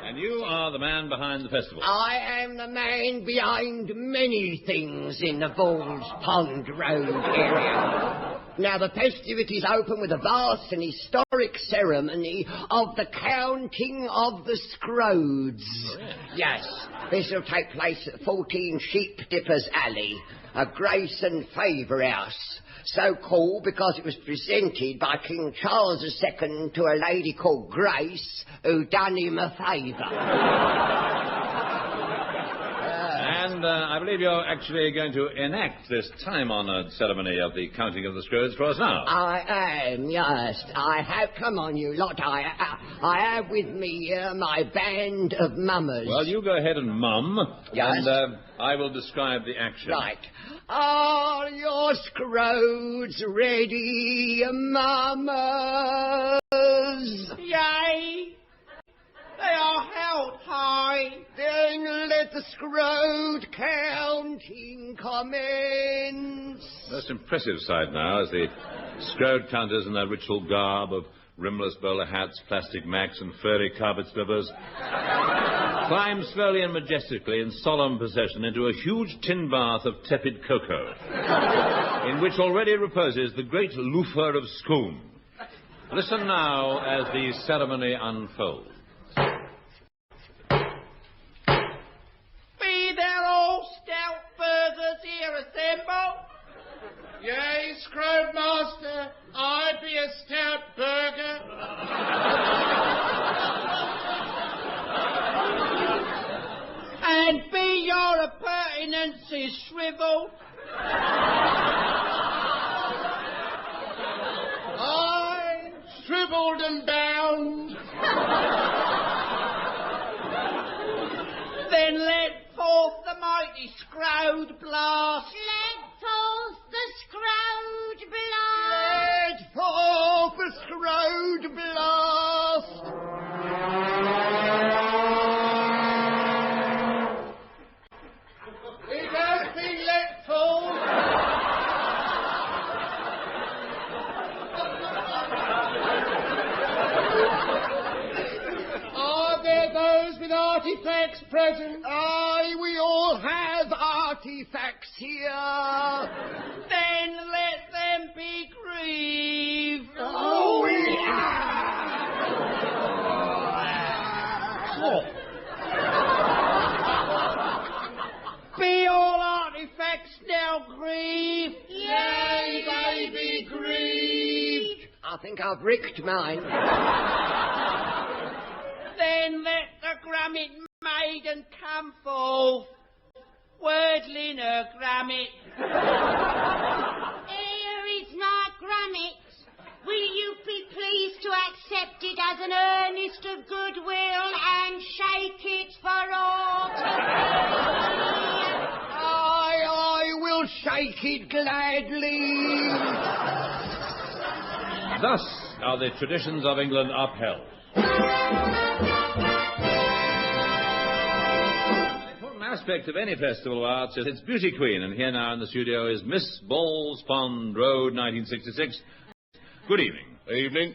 And you are the man behind the festival. I am the man behind many things in the Bulls Pond Road area. Now, the festivities open with a vast and historic ceremony of the counting of the Scrodes. Yes, this will take place at 14 Sheep Dippers Alley, a grace and favour house. So called because it was presented by King Charles II to a lady called Grace, who done him a favour. And I believe you're actually going to enact this time-honoured ceremony of the counting of the Scrodes for us now. I am, yes. I have, come on you lot, I have with me here my band of mummers. Well, you go ahead and mum, yes. And I will describe the action. Right. Are your Scrodes ready, mummers? Yea, they are held high. Then let the Scrode counting commence. Most impressive sight now as the Scrode counters in their ritual garb of rimless bowler hats, plastic macks and furry carpet slippers climb slowly and majestically in solemn procession into a huge tin bath of tepid cocoa, in which already reposes the great loofah of Scone. Listen now as the ceremony unfolds. Be there all stout burghers here assembled? Yea, Scrode Master, I be a stout burgher. And be your appurtenances shrivelled? I'm shrivelled and bound. Then let forth the mighty Scrode blast. Let forth the Scrode blast. Let forth the Scrode blast. It has been let forth. here. Then let them be grieved. Oh, yeah. Be all artifacts now grieved. Yea, they be grieved. I think I've ricked mine. Then let the grummit maiden come forth. Wordling her grummit. Here is my grummit. Will you be pleased to accept it as an earnest of goodwill and shake it for all to I will shake it gladly. Thus are the traditions of England upheld. An important aspect of any festival of arts is its beauty queen, and here now in the studio is Miss Balls Pond Road, 1966. Good evening. Evening.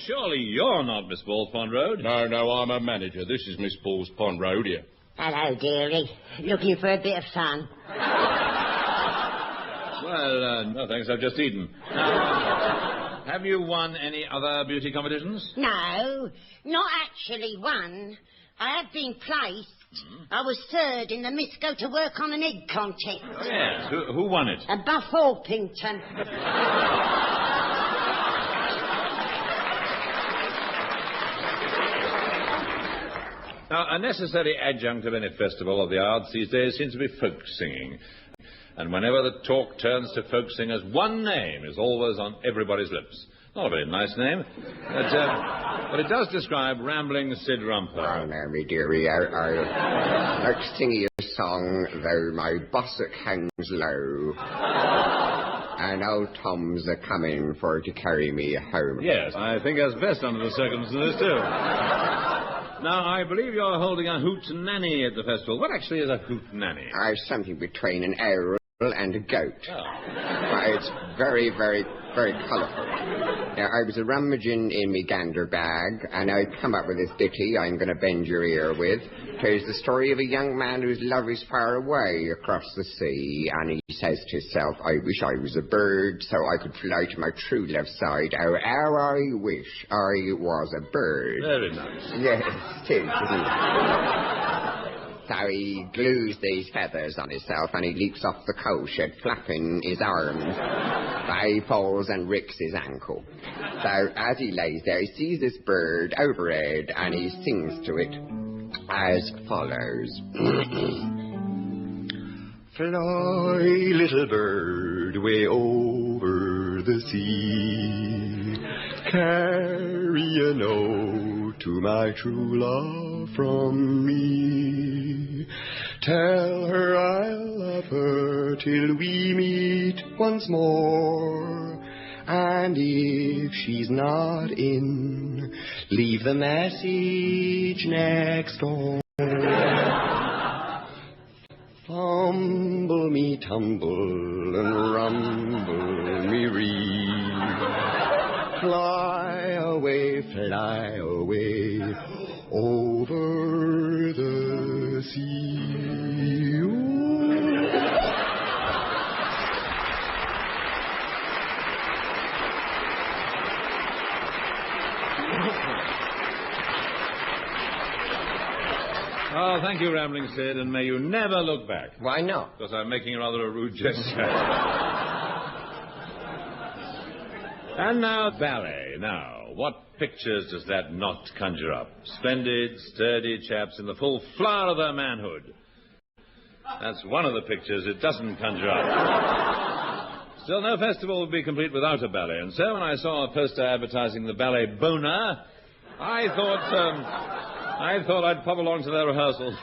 Surely you're not Miss Balls Pond Road? No, I'm a manager. This is Miss Balls Pond Road here. Hello, dearie. Looking for a bit of fun? Well, no thanks, I've just eaten. Now, have you won any other beauty competitions? No, not actually one. I have been placed. I was third in the Miss Go to Work on an Egg contest. Oh, yes. Who won it? Buff Orpington. Now, a necessary adjunct of any festival of the arts these days seems to be folk singing. And whenever the talk turns to folk singers, one name is always on everybody's lips. Not a very nice name, but it does describe rambling Sid Rumper. Oh, no, me dearie, I like to sing you a song, though my bossock hangs low. And old Tom's a-coming for to carry me home. Yes, I think that's best under the circumstances, too. Now, I believe you're holding a hoot nanny at the festival. What actually is a hoot nanny? Something between an owl and a goat. Oh. It's very, very, very colourful. Now, I was a-rummaging in me gander bag, and I come up with this ditty I'm going to bend your ear with. Tells the story of a young man whose love is far away across the sea, and he says to himself, I wish I was a bird so I could fly to my true love side. Oh, how I wish I was a bird. Very nice. Yes, it is, isn't it? So he glues these feathers on himself and he leaps off the coal shed, flapping his arms. But he falls and ricks his ankle. So as he lays there, he sees this bird overhead and he sings to it as follows. Fly, little bird, way over the sea. Carry a note to my true love from me. Tell her I'll love her till we meet once more. And if she's not in, leave the message next door. Fumble me tumble and rumble me ree. Fly away over the sea. Oh, thank you, Rambling Sid, and may you never look back. Why not? Because I'm making rather a rude gesture. And now, ballet. Now, what pictures does that not conjure up? Splendid, sturdy chaps in the full flower of their manhood. That's one of the pictures it doesn't conjure up. Still, no festival would be complete without a ballet, and so when I saw a poster advertising the ballet Boner, I thought I'd pop along to their rehearsals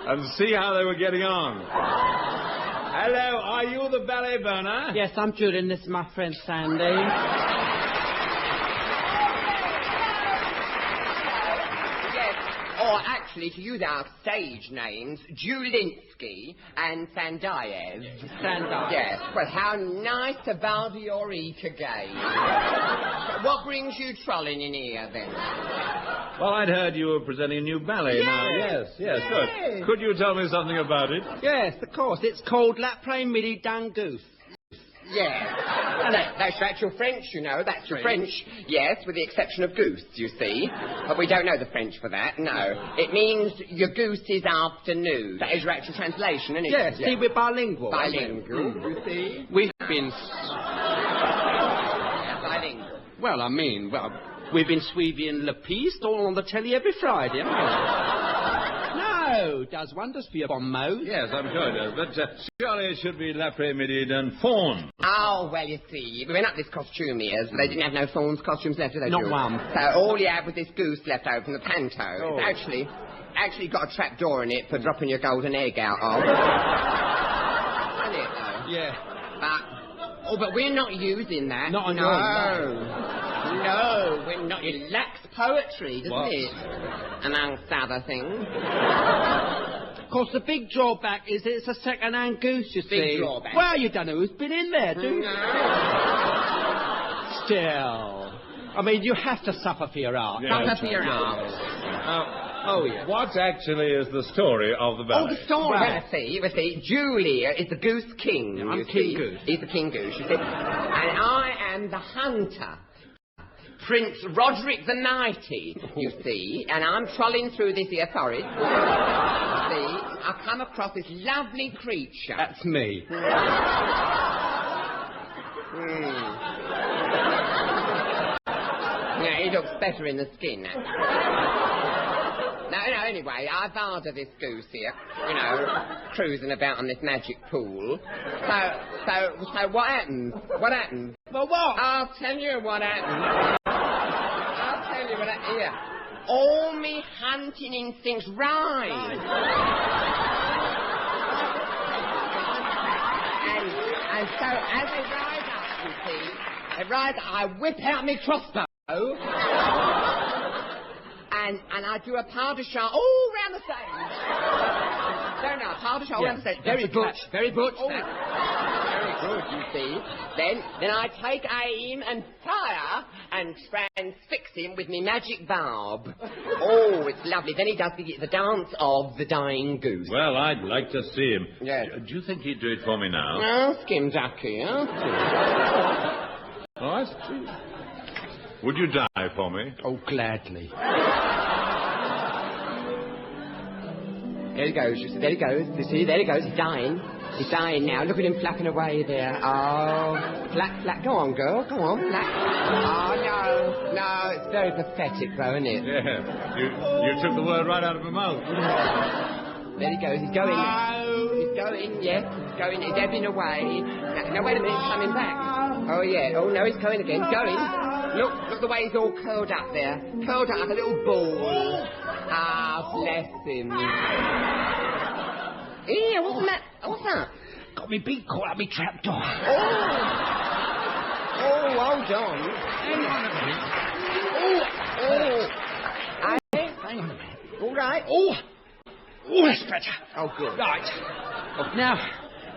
and see how they were getting on. Hello, are you the ballet Boner? Yes, I'm Julian. This is my friend Sandy. Yes. Oh, actually, to use our stage names, Julinsky and Sandayev. Sandayev. Yes. Well, how nice about your eek again. What brings you trolling in here, then? Well, I'd heard you were presenting a new ballet now. Yes, good. Could you tell me something about it? Yes, of course. It's called L'après-midi d'un goose. Yes. And that's actual French, you know. That's your French. Yes, with the exception of goose, you see. But we don't know the French for that, no. It means your goose is afternoon. That is your actual translation, isn't it? Yes, see, we're bilingual. Bilingual, you see. We've been... Bilingual. Well, I mean, we've been suiving Le Piste all on the telly every Friday, haven't we? No, does wonders for your bon mot. Yes, I'm sure it does. But surely it should be L'après-midi d'un Horne. Oh, well, you see, we went up this costumier's. They didn't have no Thorne's costumes left, did they? Not one. So all you had was this goose left over from the panto. Oh. It's actually got a trap door in it for dropping your golden egg out of. Isn't it, though? Yeah. But we're not using that. Not on no. your own. No, we're not. It lacks poetry, doesn't it? Amongst other things. Of course, the big drawback is that it's a second-hand goose, you see. Big drawback. Well, you don't know who's been in there, do you? No. Still. I mean, you have to suffer for your art. Yeah, suffer for your art. Oh, yes. What actually is the story of the ballet? Oh, the story. Well, see, Julia is the goose king. Yeah, I'm King Goose. He's the king goose, you see. And I am the hunter. Prince Roderick the Mighty, you see, and I'm trolling through this here forest. See, I come across this lovely creature. That's me. Yeah, he looks better in the skin, actually. No, anyway, I've ordered this goose here, you know, cruising about on this magic pool. So what happens? What happens? Well, what? I'll tell you what happens. Here. All me hunting instincts rise. and so as they rise up, you see, I whip out my crossbow. And I do a pas de chat all round the stage. No, pas de chat all round the stage. Very butch. Very good, you see. Then I take aim and fire and transfix him with me magic barb. Oh, it's lovely. Then he does the dance of the dying goose. Well, I'd like to see him. Yeah. Do you think he'd do it for me now? Ask him, Ducky. Ask him. Oh, I see. Would you die for me? Oh, gladly. There he goes, you see, there he goes. You see, there he goes, he's dying. He's dying now. Look at him flapping away there. Oh, flap. Go on, girl, go on, flap. Oh, no, it's very pathetic, though, isn't it? Yeah, you took the word right out of my mouth. There he goes, he's going. No. He's going, yes, he's going, he's ebbing away. Now, wait a minute, he's coming back. Oh, yeah, oh, no, he's going again, he's going. Look the way he's all curled up there. Curled up like a little ball. Ah, bless him. Yeah, what's that? What's that? Got me beak caught up me trapdoor. Oh, hold on. Hang on a minute. Hang on a minute. All right. Oh, that's better. Oh, good. Right. Now,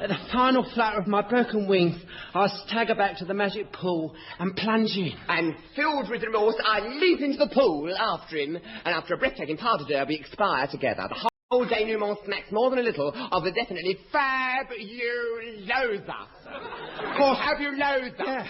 at the final flutter of my broken wings, I stagger back to the magic pool and plunge in. And filled with remorse, I leap into the pool after him, and after a breathtaking party there, we expire together. The whole denouement smacks more than a little of the definitely fabulosa. Of course, fabulosa. Yeah.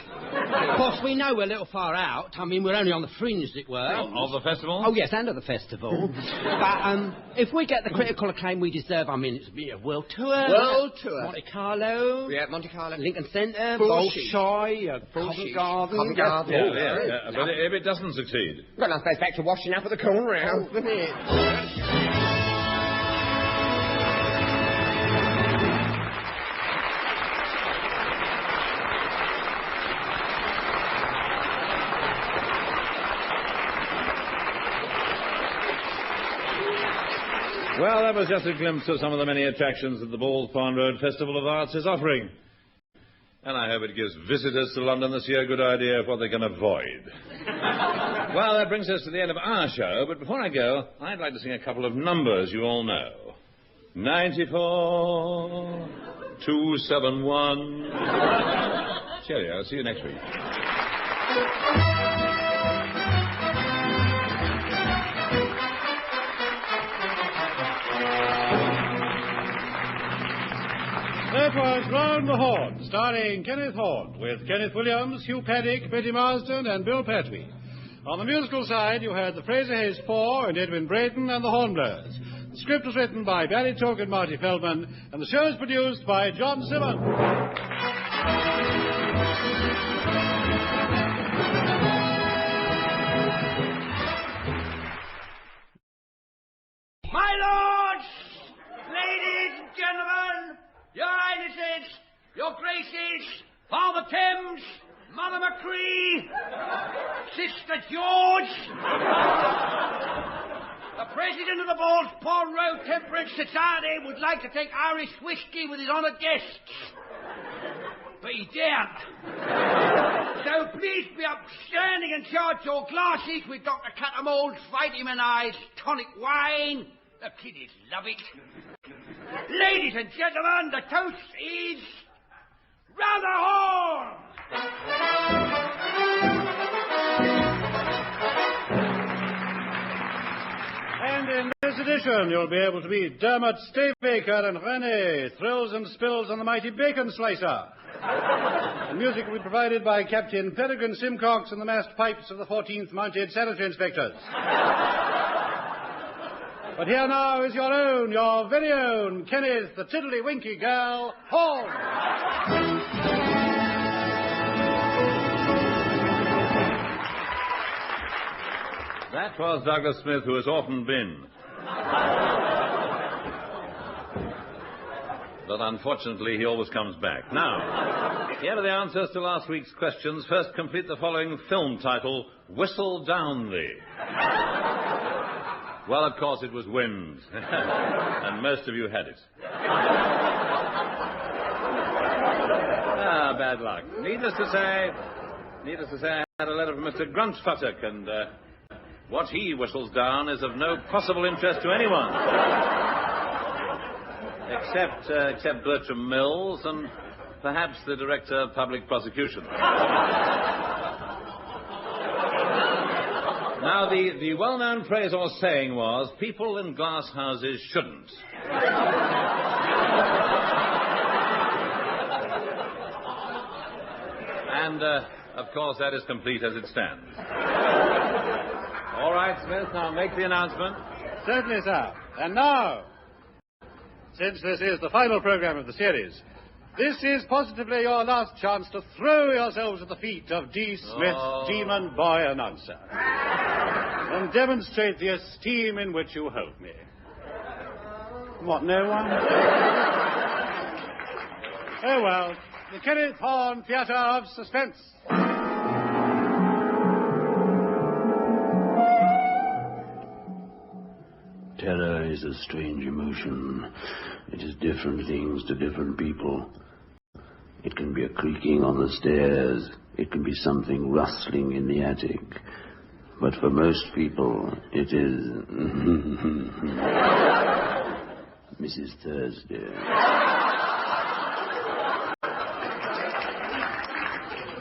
Of course, we know we're a little far out. I mean, we're only on the fringe, as it were. Of the festival? Oh, yes, and of the festival. But if we get the critical acclaim we deserve, I mean, it's be a world tour. World tour. Monte Carlo. Yeah, Monte Carlo. Lincoln Centre. Bolshoi. Covent Garden. Yeah. But if it doesn't succeed? Well, I suppose back to washing up at the corner house, isn't it? Well, that was just a glimpse of some of the many attractions that the Bald Pond Road Festival of Arts is offering. And I hope it gives visitors to London this year a good idea of what they can avoid. Well, that brings us to the end of our show, but before I go, I'd like to sing a couple of numbers you all know. 94, 271. Cheerio, see you next week. That was Round the Horne, starring Kenneth Horne, with Kenneth Williams, Hugh Paddick, Betty Marsden, and Bill Pertwee. On the musical side, you heard the Fraser Hayes Four and Edwin Brayton and the Hornblowers. The script was written by Barry Took and Marty Feldman, and the show is produced by John Simmons. My lords, ladies and gentlemen, your highnesses, your graces, Father Thames, Mother McCree, Sister George, the president of the Paul Road Temperance Society would like to take Irish whiskey with his honoured guests. But he daren't. So please be upstanding and charge your glasses with Dr. Catamold's vitaminized tonic wine. The kiddies love it. Ladies and gentlemen, the toast is Round the Horne! And in this edition, you'll be able to meet Dermot Staybaker and René, Thrills and Spills on the Mighty Bacon Slicer. The music will be provided by Captain Peregrine Simcox and the massed pipes of the 14th Mounted Sanitary Inspectors. But here now is your own, your very own, Kenneth the Tiddly-Winky Girl, Horne. That was Douglas Smith, who has often been. But unfortunately, he always comes back. Now, here are the answers to last week's questions. First, complete the following film title, Whistle Down Thee. Well, of course, it was wind. And most of you had it. Bad luck. Needless to say, I had a letter from Mr. Gruntfuttock, and what he whistles down is of no possible interest to anyone. Except Bertram Mills and perhaps the Director of Public Prosecution. Now, the well-known phrase or saying was, people in glass houses shouldn't. And, of course, that is complete as it stands. All right, Smith, now make the announcement. Certainly, sir. And now, since this is the final program of the series, this is positively your last chance to throw yourselves at the feet of D. Smith, Demon Boy Announcer, and demonstrate the esteem in which you hold me. What, no one? Oh, well, the Kenneth Horne Theatre of Suspense. Terror is a strange emotion. It is different things to different people. It can be a creaking on the stairs. It can be something rustling in the attic. But for most people, it is Mrs. Thursday.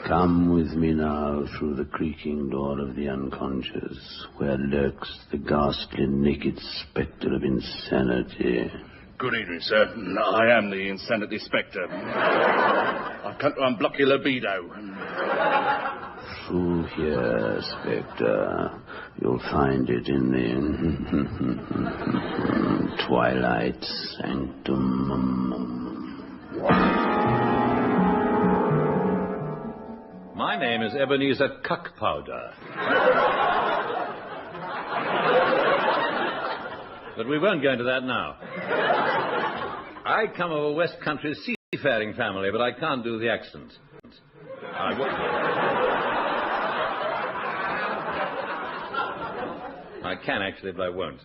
Come with me now through the creaking door of the unconscious, where lurks the ghastly naked spectre of insanity. Good evening, sir. I am the Insanity Spectre. I've come to unblock your libido. Through here, Spectre. You'll find it in the Twilight Sanctum. My name is Ebenezer Cuck-Powder. But we won't go into that now. I come of a West Country seafaring family, but I can't do the accent. I can actually, but I won't.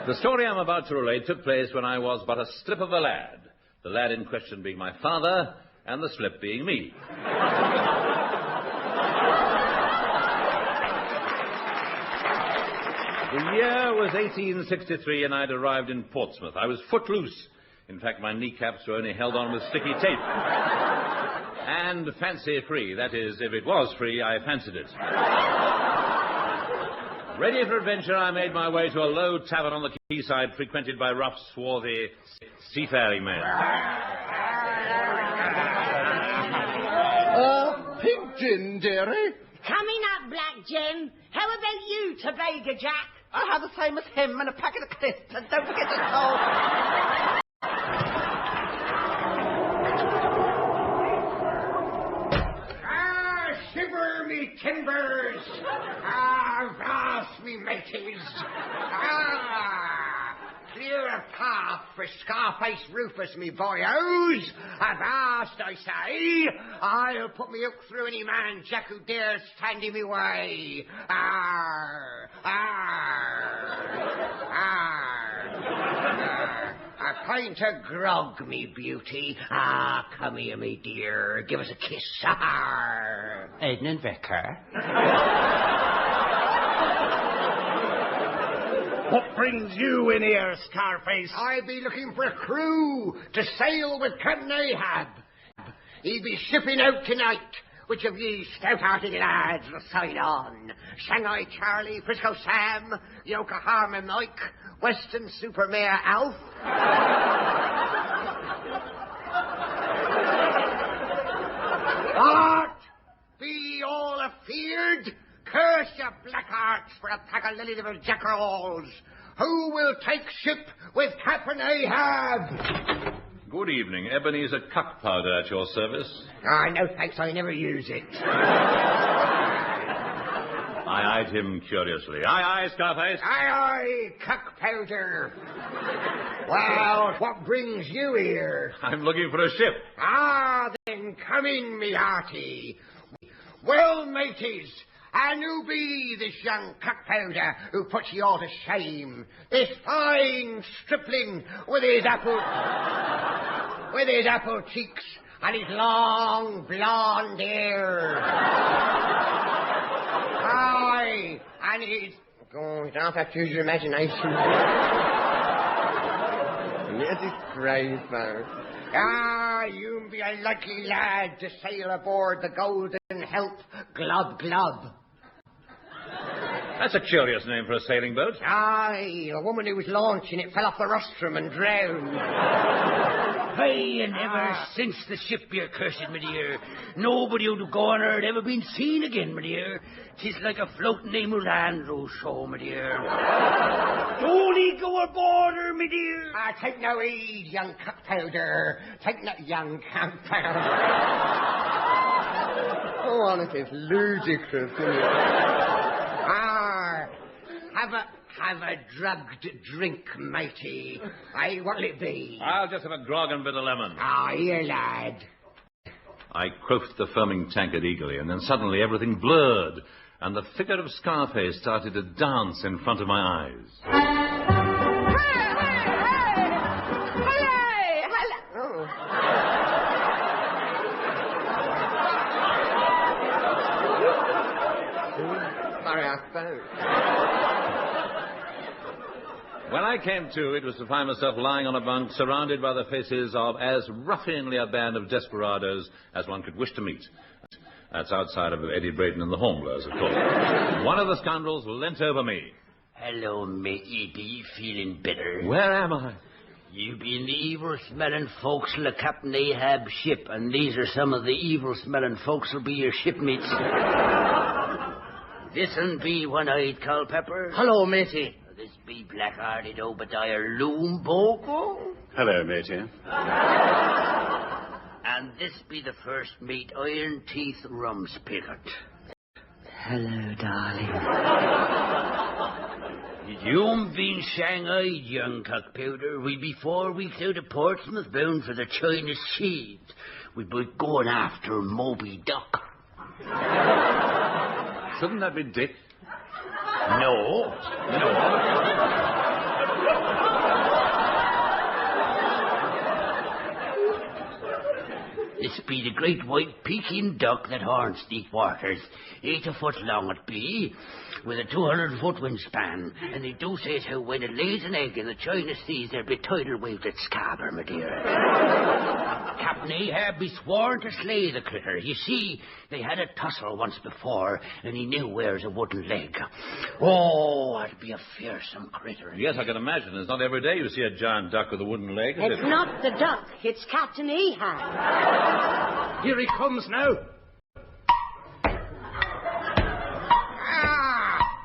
The story I'm about to relate took place when I was but a strip of a lad. The lad in question being my father, and the slip being me. The year was 1863, and I'd arrived in Portsmouth. I was footloose. In fact, my kneecaps were only held on with sticky tape. And fancy-free. That is, if it was free, I fancied it. Ready for adventure, I made my way to a low tavern on the quayside frequented by rough, swarthy, seafaring men. Pink gin, dearie. Coming up, Black Jim. How about you, Tobago Jack? I'll have the same as him and a packet of crisps, and don't forget the salt. Shiver me timbers! Vast me mateys! Clear a path for Scarface Rufus, me boyos! Avast, I say! I'll put me up through any man Jack who dares stand in me way! Arr! Arr! Arr! A pint of grog, me beauty. Come here, me dear. Give us a kiss. Arr! Eden and Vicar. What brings you in here, Scarface? I be looking for a crew to sail with Captain Ahab. He be shipping out tonight. Which of ye stout-hearted lads will sign on? Shanghai Charlie, Frisco Sam, Yokohama Mike, Western Supermare Alf? What? Be all afeard? Curse your black hearts for a pack of lily-livered jackerals. Who will take ship with Captain Ahab? Good evening. Ebenezer cuck powder at your service. No thanks, I never use it. I eyed him curiously. Aye, Scarface. Aye, cuck powder. Well, what brings you here? I'm looking for a ship. Then come in, me hearty. Well, mateys, and who be this young cuck powder who puts you all to shame? This fine stripling with his apple cheeks and his long blonde hair. Aye, and his... Oh, you don't have to use your imagination. Yes, it's great, man. You be a likely lad to sail aboard the Golden Help Glob Glob. That's a curious name for a sailing boat. Aye, a woman who was launching it fell off the rostrum and drowned. Hey, and ever since the ship you're cursed, my dear, nobody who'd go on her had ever been seen again, my dear. 'Tis like a floating Emerald show, my dear. Don't he go aboard her, my dear? Take no heed, young cuck powder. Take no... Young cuck powder. Oh, honestly, it's ludicrous, isn't it? Have a drugged drink, matey. Aye, what'll it be? I'll just have a grog and a bit of lemon. Here, lad. I quaffed the foaming tankard eagerly, and then suddenly everything blurred, and the figure of Scarface started to dance in front of my eyes. Sorry, I spoke. When I came to, it was to find myself lying on a bunk surrounded by the faces of as ruffianly a band of desperados as one could wish to meet. That's outside of Eddie Braden and the Hornblowers, of course. One of the scoundrels leant over me. Hello, matey. Be you feeling better? Where am I? You be in the evil-smelling forecastle of Captain Ahab's ship, and these are some of the evil-smelling folks who'll be your shipmates. This'n be One-Eyed Culpepper. Hello, matey. This be Black-Hearted Obadiah Loombogo. Hello, matey. And this be the first mate, Iron Teeth Rumspigot. Hello, darling. You been Shanghai, young cockpowder. We be 4 weeks out of Portsmouth bound for the China Sea. We be going after Moby Duck. Shouldn't that be Dick? No. This be the great white Peking duck that haunts deep waters. 80 foot long it be, with a 200-foot wingspan. And they do say as how when it lays an egg in the China Seas, there be tidal waves at Scarborough, my dear. Captain Ahab be sworn to slay the critter. You see, they had a tussle once before, and he now wears a wooden leg. Oh, that'd be a fearsome critter. Yes, I can imagine. It's not every day you see a giant duck with a wooden leg, is It's it? not the duck, it's Captain Ahab. Here he comes now.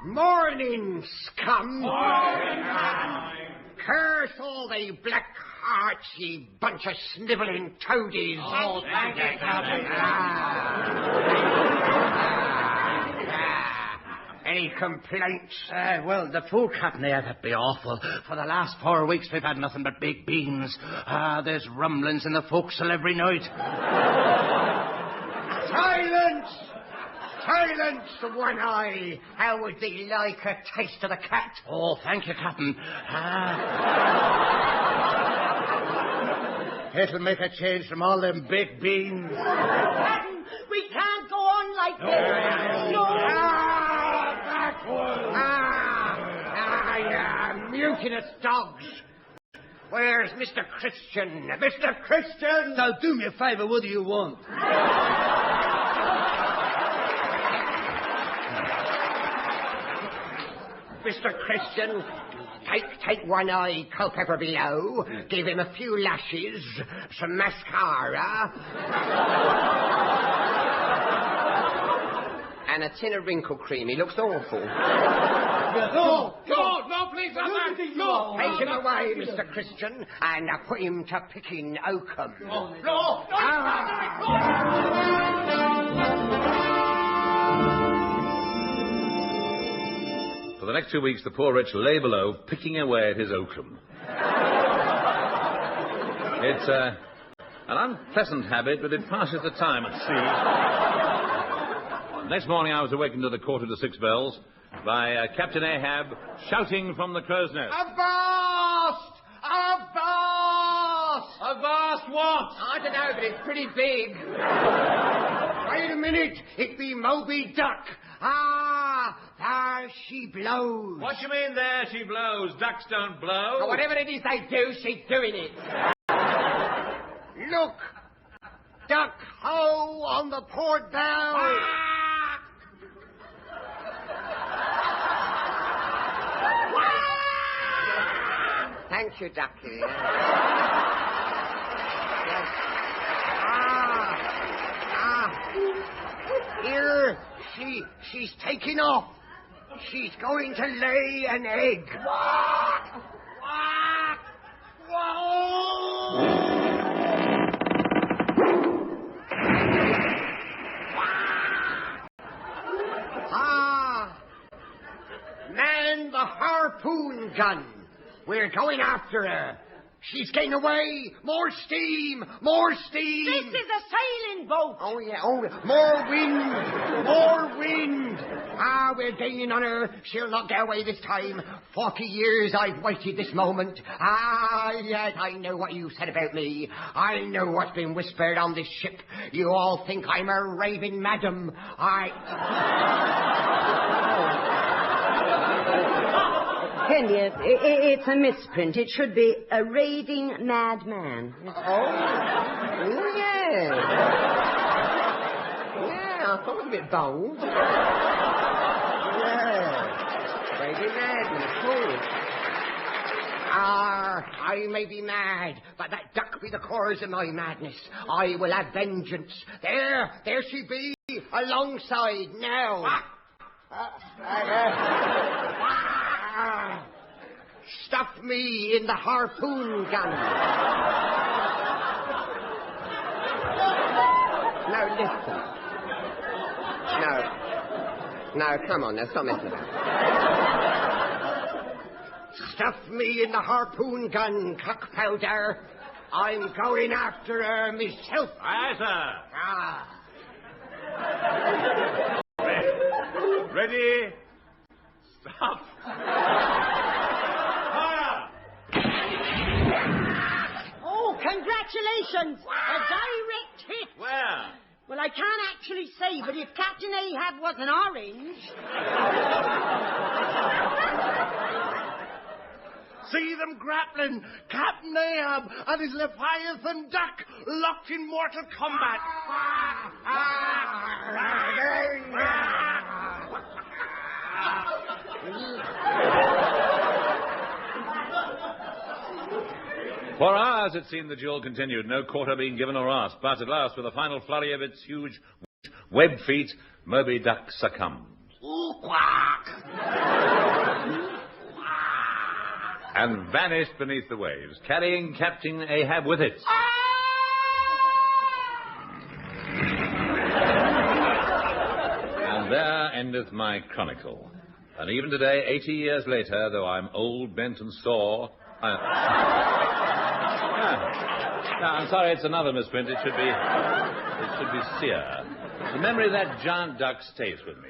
Morning, scum. Morning. Curse all they black hearts, ye bunch of snivelling toadies. Oh, thank you, Captain. Any complaints? Well, the food, Captain, that'd be awful. For the last 4 weeks, we've had nothing but baked beans. There's rumblings in the forecastle every night. Silence! Silence, One Eye! How would thee like a taste of the cat? Oh, thank you, Captain. It'll make a change from all them baked beans. Captain, we can't go on like this. No. Mutinous dogs. Where's Mr. Christian? Mr. Christian! Now, do me a favour, what do you want? Mr. Christian, take One Eye Culpepper below, give him a few lashes, some mascara, And a tin of wrinkle cream. He looks awful. No, please, no. Take him away, Mr. Christian, and put him to picking oakum. No. For the next 2 weeks, the poor wretch lay below, picking away at his oakum. It's an unpleasant habit, but it passes the time at sea. Next morning, I was awakened to the quarter to 6 bells by Captain Ahab shouting from the crow's nest. Avast! Avast! Avast what? I don't know, but it's pretty big. Wait a minute, it be Moby Duck. There she blows. What you mean there she blows? Ducks don't blow. Whatever it is they do, she's doing it. Look, duck ho on the port bow. Thank you, Ducky. Here, she's taking off. She's going to lay an egg. Man the harpoon gun. We're going after her. She's getting away. More steam. More steam. This is a sailing boat. Oh, yeah. Oh, more wind. More wind. We're gaining on her. She'll not get away this time. 40 years I've waited this moment. Yes, I know what you said about me. I know what's been whispered on this ship. You all think I'm a raving madam. Kenneth, it's a misprint. It should be a raving madman. Oh, yeah. Yeah, I thought it was a bit bold. Yeah. Raving madman, cool. I may be mad, but that duck be the cause of my madness. I will have vengeance. There she be, alongside now. Stuff me in the harpoon gun. No, listen. No, come on, now, stop messing about. Stuff me in the harpoon gun, cock powder. I'm going after her myself. Aye, sir. Ready? Stop. Oh, congratulations. A direct hit. Where? Well, I can't actually say, but if Captain Ahab was an orange... See them grappling. Captain Ahab and his Leviathan duck locked in mortal combat. For hours, it seemed, the duel continued, no quarter being given or asked. But at last, with a final flurry of its huge webbed feet, Moby Duck succumbed. Ooh, quack! And vanished beneath the waves, carrying Captain Ahab with it. And there endeth my chronicle. And even today, 80 years later, though I'm old, bent, and sore, No, I'm sorry, it's another misprint. It should be Sear. The memory of that giant duck stays with me.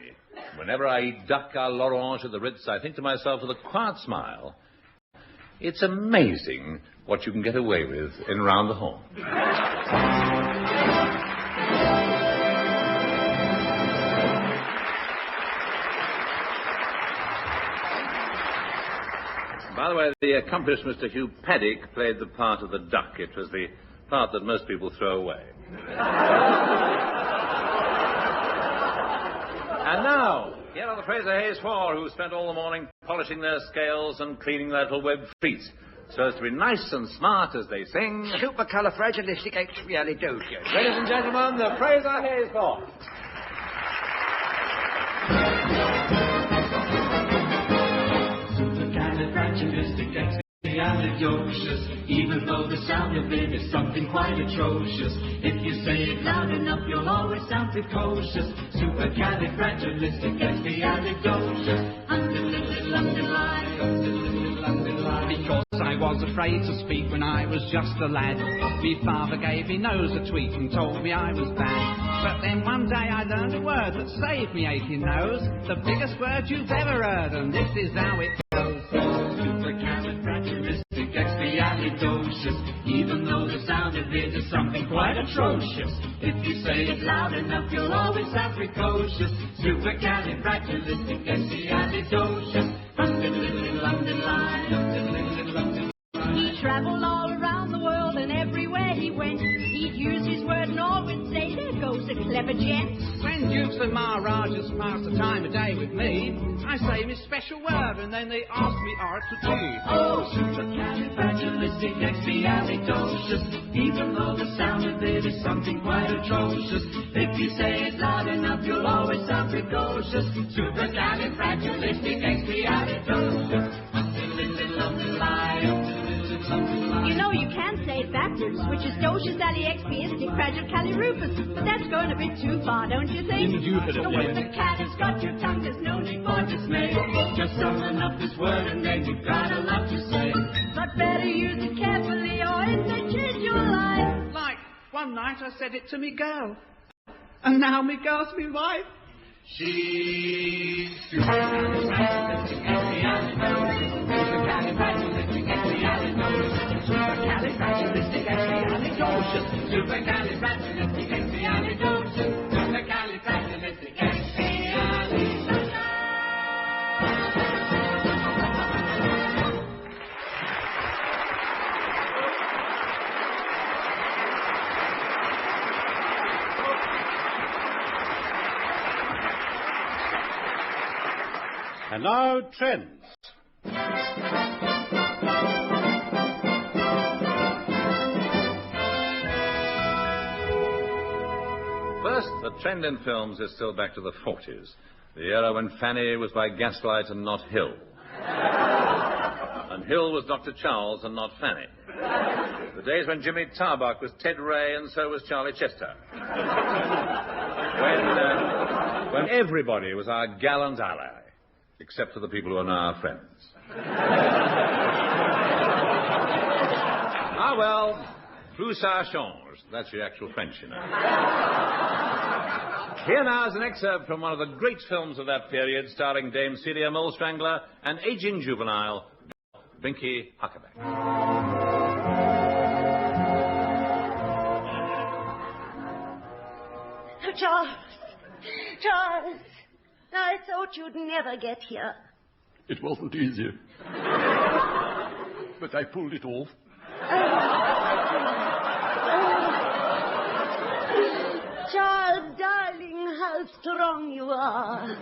Whenever I eat duck à l'orange at the Ritz, I think to myself with a quiet smile, it's amazing what you can get away with in Round the Horne. By the way, the accomplished Mr. Hugh Paddick played the part of the duck. It was the part that most people throw away. And now, here are the Fraser Hayes Four, who spent all the morning polishing their scales and cleaning their little webbed feet, so as to be nice and smart as they sing... Supercalifragilisticexpialidocious. Ladies and gentlemen, the Fraser Hayes Four. Supercalifragilisticexpialidocious. Even though the sound of it is something quite atrocious, if you say it loud enough, you'll always sound precocious. Supercalifragilisticexpialidocious. Because I was afraid to speak when I was just a lad. Me father gave me nose a tweak and told me I was bad. But then one day I learned a word that saved me aching nose. The biggest word you've ever heard, and this is how it goes. Supercalifragilisticexpialidocious. Even though the sound of it is something quite atrocious, if you say it loud enough, you'll always sound precocious. Supercalifragilisticexpialidocious. He travelled all around the world, and everywhere he went, he'd use his word and all would say, there goes a clever gent. When dukes and maharajas pass the time of day with me, I say my special word, and then they ask me art to tea. Oh, supercalifragilisticexpialidocious. Even though the sound of it is something quite atrocious, if you say it loud enough, you'll always sound precocious. Supercalifragilisticexpialidocious. You know, you can say it backwards, which is docious, alliexpiistic, fragile, but that's going a bit too far, don't you think? When the cat has got your tongue, there's no need for dismay. Just summon up this word and then you've got a lot to say. But better use it carefully or it may change your life. Like, one night I said it to me girl, and now me girl's me wife. She's supercalifragilisticexpialidocious. Supercalifragilisticexpialidocious. And now, trends. First, the trend in films is still back to the 40s, the era when Fanny was by Gaslight and not Hill. And Hill was Dr. Charles and not Fanny. The days when Jimmy Tarbuck was Ted Ray and so was Charlie Chester. When everybody was our gallant ally, except for the people who are now our friends. Ah, well, plus ça change. That's the actual French, you know. Here now is an excerpt from one of the great films of that period, starring Dame Celia Molestrangler and aging juvenile Binky Huckaback. Charles. Charles. I thought you'd never get here. It wasn't easy. But I pulled it off. Charles, darling, how strong you are.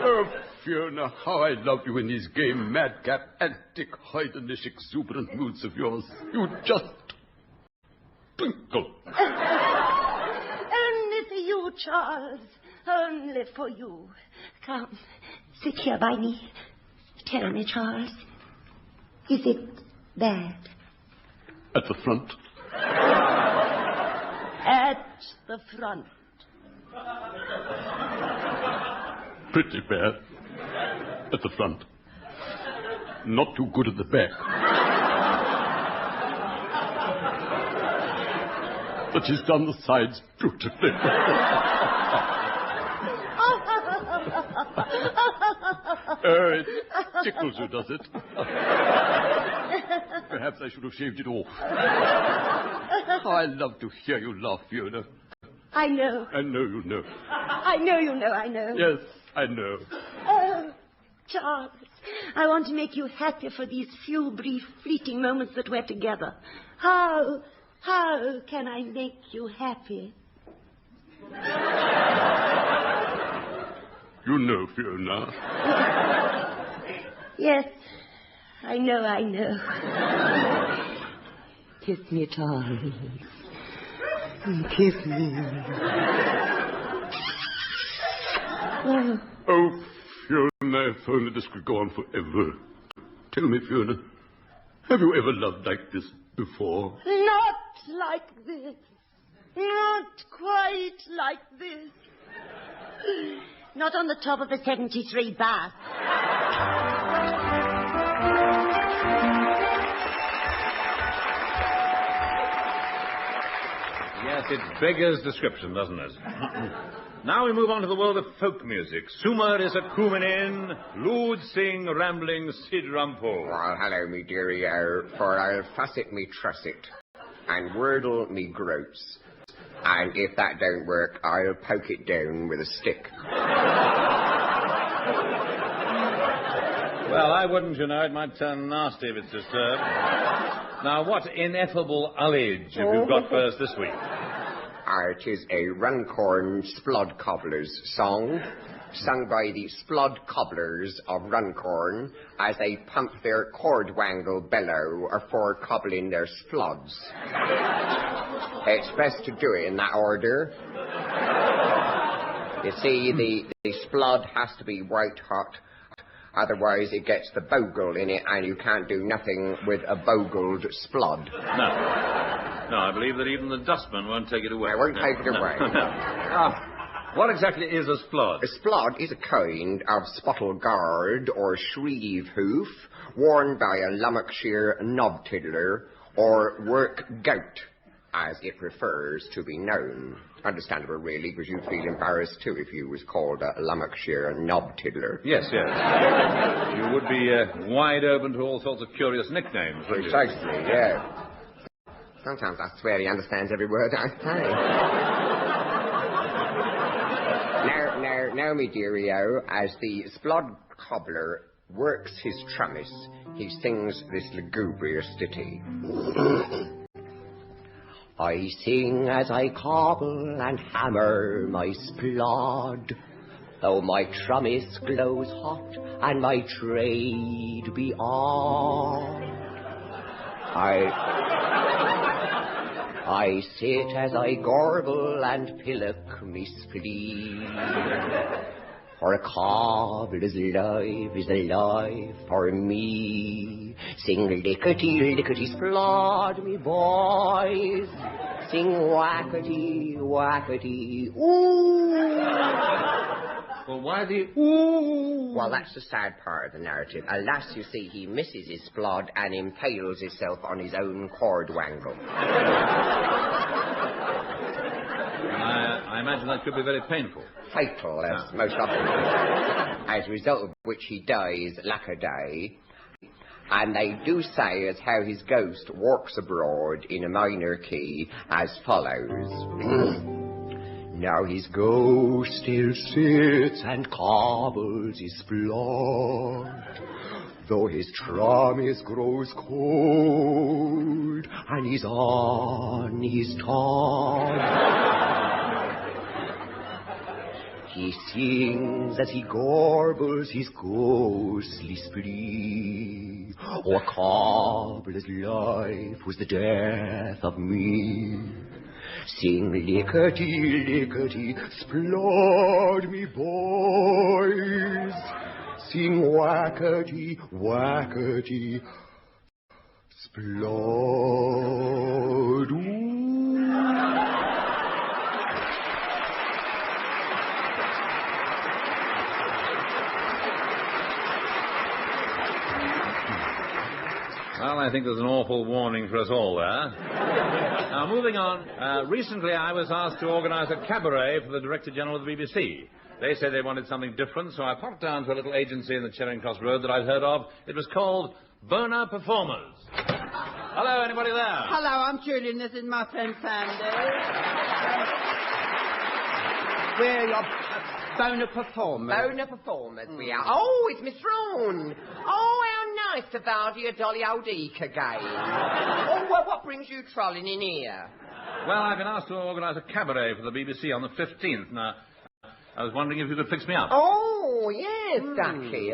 Oh, Fiona, how I love you in these gay, madcap, antic, heidenish, exuberant moods of yours. You just twinkle. Only for you, Charles. Only for you. Come, sit here by me. Tell me, Charles, is it bad? At the front. At the front. Pretty bad. At the front. Not too good at the back. But she's done the sides beautifully. It tickles you, does it? Perhaps I should have shaved it off. Oh, I love to hear you laugh, Fiona. I know. I know you know. I know you know, I know. Yes, I know. Oh, Charles, I want to make you happy for these few brief fleeting moments that we're together. How can I make you happy? You know, Fiona. Yes, I know. Kiss me, Charles. Kiss me. Oh, Fiona, if only this could go on forever. Tell me, Fiona, have you ever loved like this before? Not like this. Not quite like this. Not on the top of a 73 bath. Yes, it beggars description, doesn't it? Now we move on to the world of folk music. Sumer is a coomin' lewd sing rambling Sid Rumpole. Well, hello, me dearie, for I'll fuss it me truss it, and wordle me groats. And if that don't work, I'll poke it down with a stick. Well, I wouldn't, you know. It might turn nasty if it's disturbed. Now, what ineffable ullage have you got for us this week? It is a Runcorn Splod Cobblers song, sung by the Splod Cobblers of Runcorn as they pump their cordwangle bellow afore cobbling their splods. It's best to do it in that order. You see, the splod has to be white hot, otherwise it gets the bogle in it, and you can't do nothing with a bogled splod. No, I believe that even the dustman won't take it away. I won't take it away. What exactly is a splod? A splod is a kind of spottle guard or shreve hoof worn by a Lummoxshire knob tiddler or work goat, as it prefers to be known. Understandable, really, because you'd feel embarrassed, too, if you was called a Lummoxshire knob tiddler. Yes. You would be wide open to all sorts of curious nicknames, wouldn't you? Precisely, yeah. Sometimes I swear he understands every word I say. Now, me dearie-o, as the Splod Cobbler works his trummis, he sings this lugubrious ditty. I sing as I cobble and hammer my splod, though my trummis glows hot and my trade be on. I sit as I gorble and pillock me spleen, for a cobbler's life is a life for me. Sing lickety, lickety, splod, me boys. Sing whackety, whackety, ooh. Well, why the ooh? Well, that's the sad part of the narrative. Alas, you see, he misses his splod and impales himself on his own cordwangle. I imagine that could be very painful. Fatal, most often. As a result of which he dies lack-a-day. And they do say as how his ghost walks abroad in a minor key as follows. Now his ghost still sits and cobbles his blood, though his tramis grows cold and he's on his tongue. He sings as he garbles his ghostly spree. Oh, a cobbler's life was the death of me. Sing lickety, lickety, splod me boys. Sing whackety, whackety, splod. Well, I think there's an awful warning for us all there. Now, moving on. Recently, I was asked to organise a cabaret for the Director General of the BBC. They said they wanted something different, so I popped down to a little agency in the Charing Cross Road that I'd heard of. It was called Boner Performers. Hello, anybody there? Hello, I'm Julian. This is my friend Sandy. We're your boner performers. Boner performers, we are. Oh, it's Miss Horne. Oh, how nice to bow to your dolly old eek again. Oh, well, what brings you trolling in here? Well, I've been asked to organise a cabaret for the BBC on the 15th. Now, I was wondering if you could fix me up. Oh, yes, Ducky.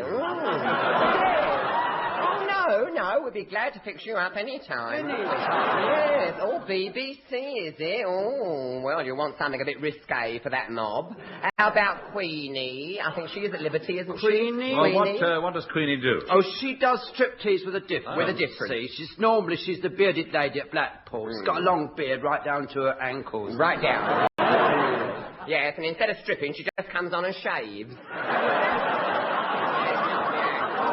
Oh, no, we'd be glad to fix you up any time. Yes, oh, BBC, is it? Oh, well, you want something a bit risque for that mob. How about Queenie? I think she is at liberty, isn't she? Queenie? Well, what does Queenie do? Oh, she does striptease with a difference. With a difference. See, she's the bearded lady at Blackpool. She's got a long beard right down to her ankles. Right down. Yes, and instead of stripping, she just comes on and shaves.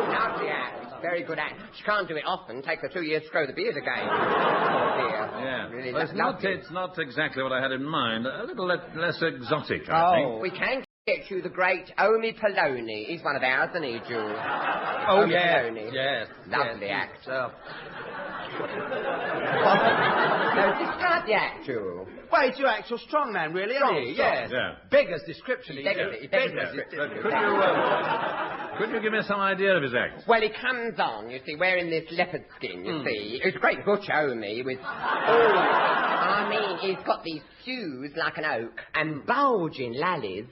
Lovely act. Very good act. She can't do it often. Takes her 2 years to grow the beard again. Oh, dear. Yeah. Really well, it's not exactly what I had in mind. A little less exotic, I think. We can get you the great Omi Poloni. He's one of ours, isn't he, Jules? Oh, Omi Poloni. Yes. Lovely act. No, describe the act, Jules. Well, he's your actual strongman, really, isn't he? Yes. Yeah. Beggar's description. Could you give me some idea of his act? Well, he comes on, you see, wearing this leopard skin, you see. It's a great butch Omi with... I mean, he's got these thews like an oak and bulging lallies.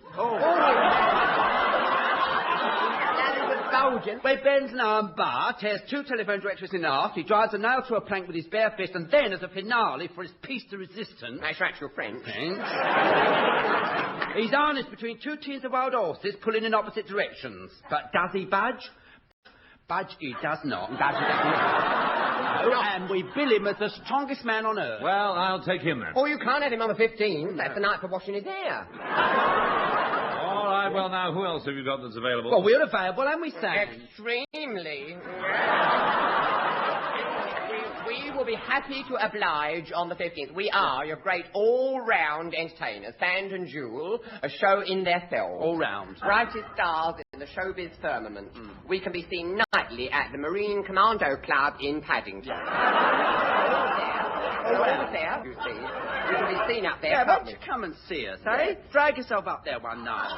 Well, he bends an arm bar, tears 2 telephone directories in half, he drives a nail through a plank with his bare fist, and then, as a finale for his piece de resistance... That's your actual French. He's harnessed between 2 teams of wild horses, pulling in opposite directions. But does he budge? Budge he does not. And we bill him as the strongest man on earth. Well, I'll take him then. Oh, you can't have him on the 15th. That's the night for washing his hair. All right, well, now, who else have you got that's available? Well, we're available, and we say. Extremely. We will be happy to oblige on the 15th. We are your great all-round entertainers, Sand and Jewel, a show in their selves. All round. Brightest stars in the showbiz firmament. We can be seen nightly at the Marine Commando Club in Paddington. Over there, you see. We can be seen up there. Yeah, why don't you come and see us, eh? Drag yourself up there one night.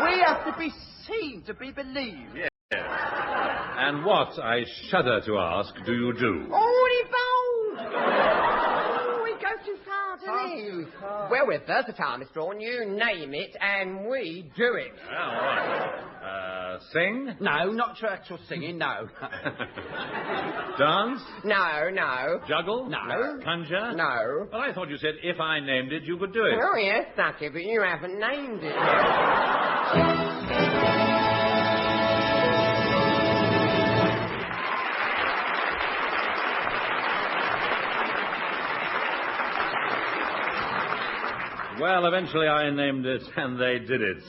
We have to be seen to be believed. Yes. And what, I shudder to ask, do you do? Oh, he bold! Oh, we go too far, don't we? Well, we're versatile, Mr. Horne. You name it, and we do it. All right. Sing? No, not your actual singing, no. Dance? No. Juggle? No. Conjure? No. Well, I thought you said if I named it, you could do it. Oh, yes, Ducky, but you haven't named it yet. Well, eventually I named it, and they did it.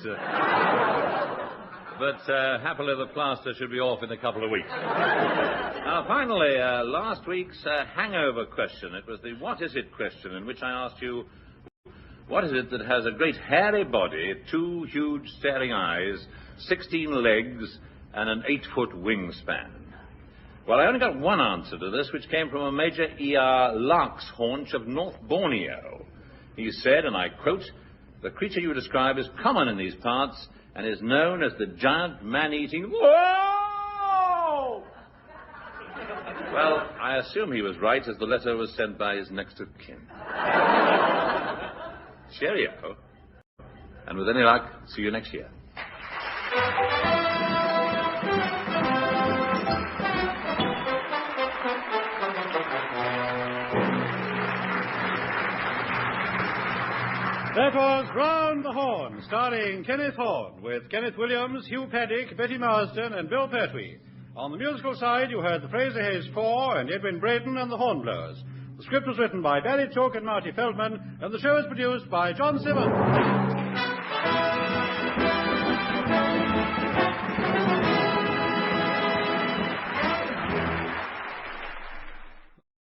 But happily the plaster should be off in a couple of weeks. Now, finally, last week's hangover question. It was the what is it question, in which I asked you, what is it that has a great hairy body, 2 huge staring eyes, 16 legs, and an 8-foot wingspan? Well, I only got one answer to this, which came from a Major E.R. Lark's Haunch of North Borneo. He said, and I quote, "The creature you describe is common in these parts and is known as the giant man-eating..." Whoa! Well, I assume he was right, as the letter was sent by his next of kin. Cheerio. And with any luck, see you next year. That was Round the Horne, starring Kenneth Horne, with Kenneth Williams, Hugh Paddick, Betty Marsden, and Bill Pertwee. On the musical side, you heard the Fraser Hayes Four and Edwin Braden and the Hornblowers. The script was written by Barry Took and Marty Feldman, and the show was produced by John Simmons.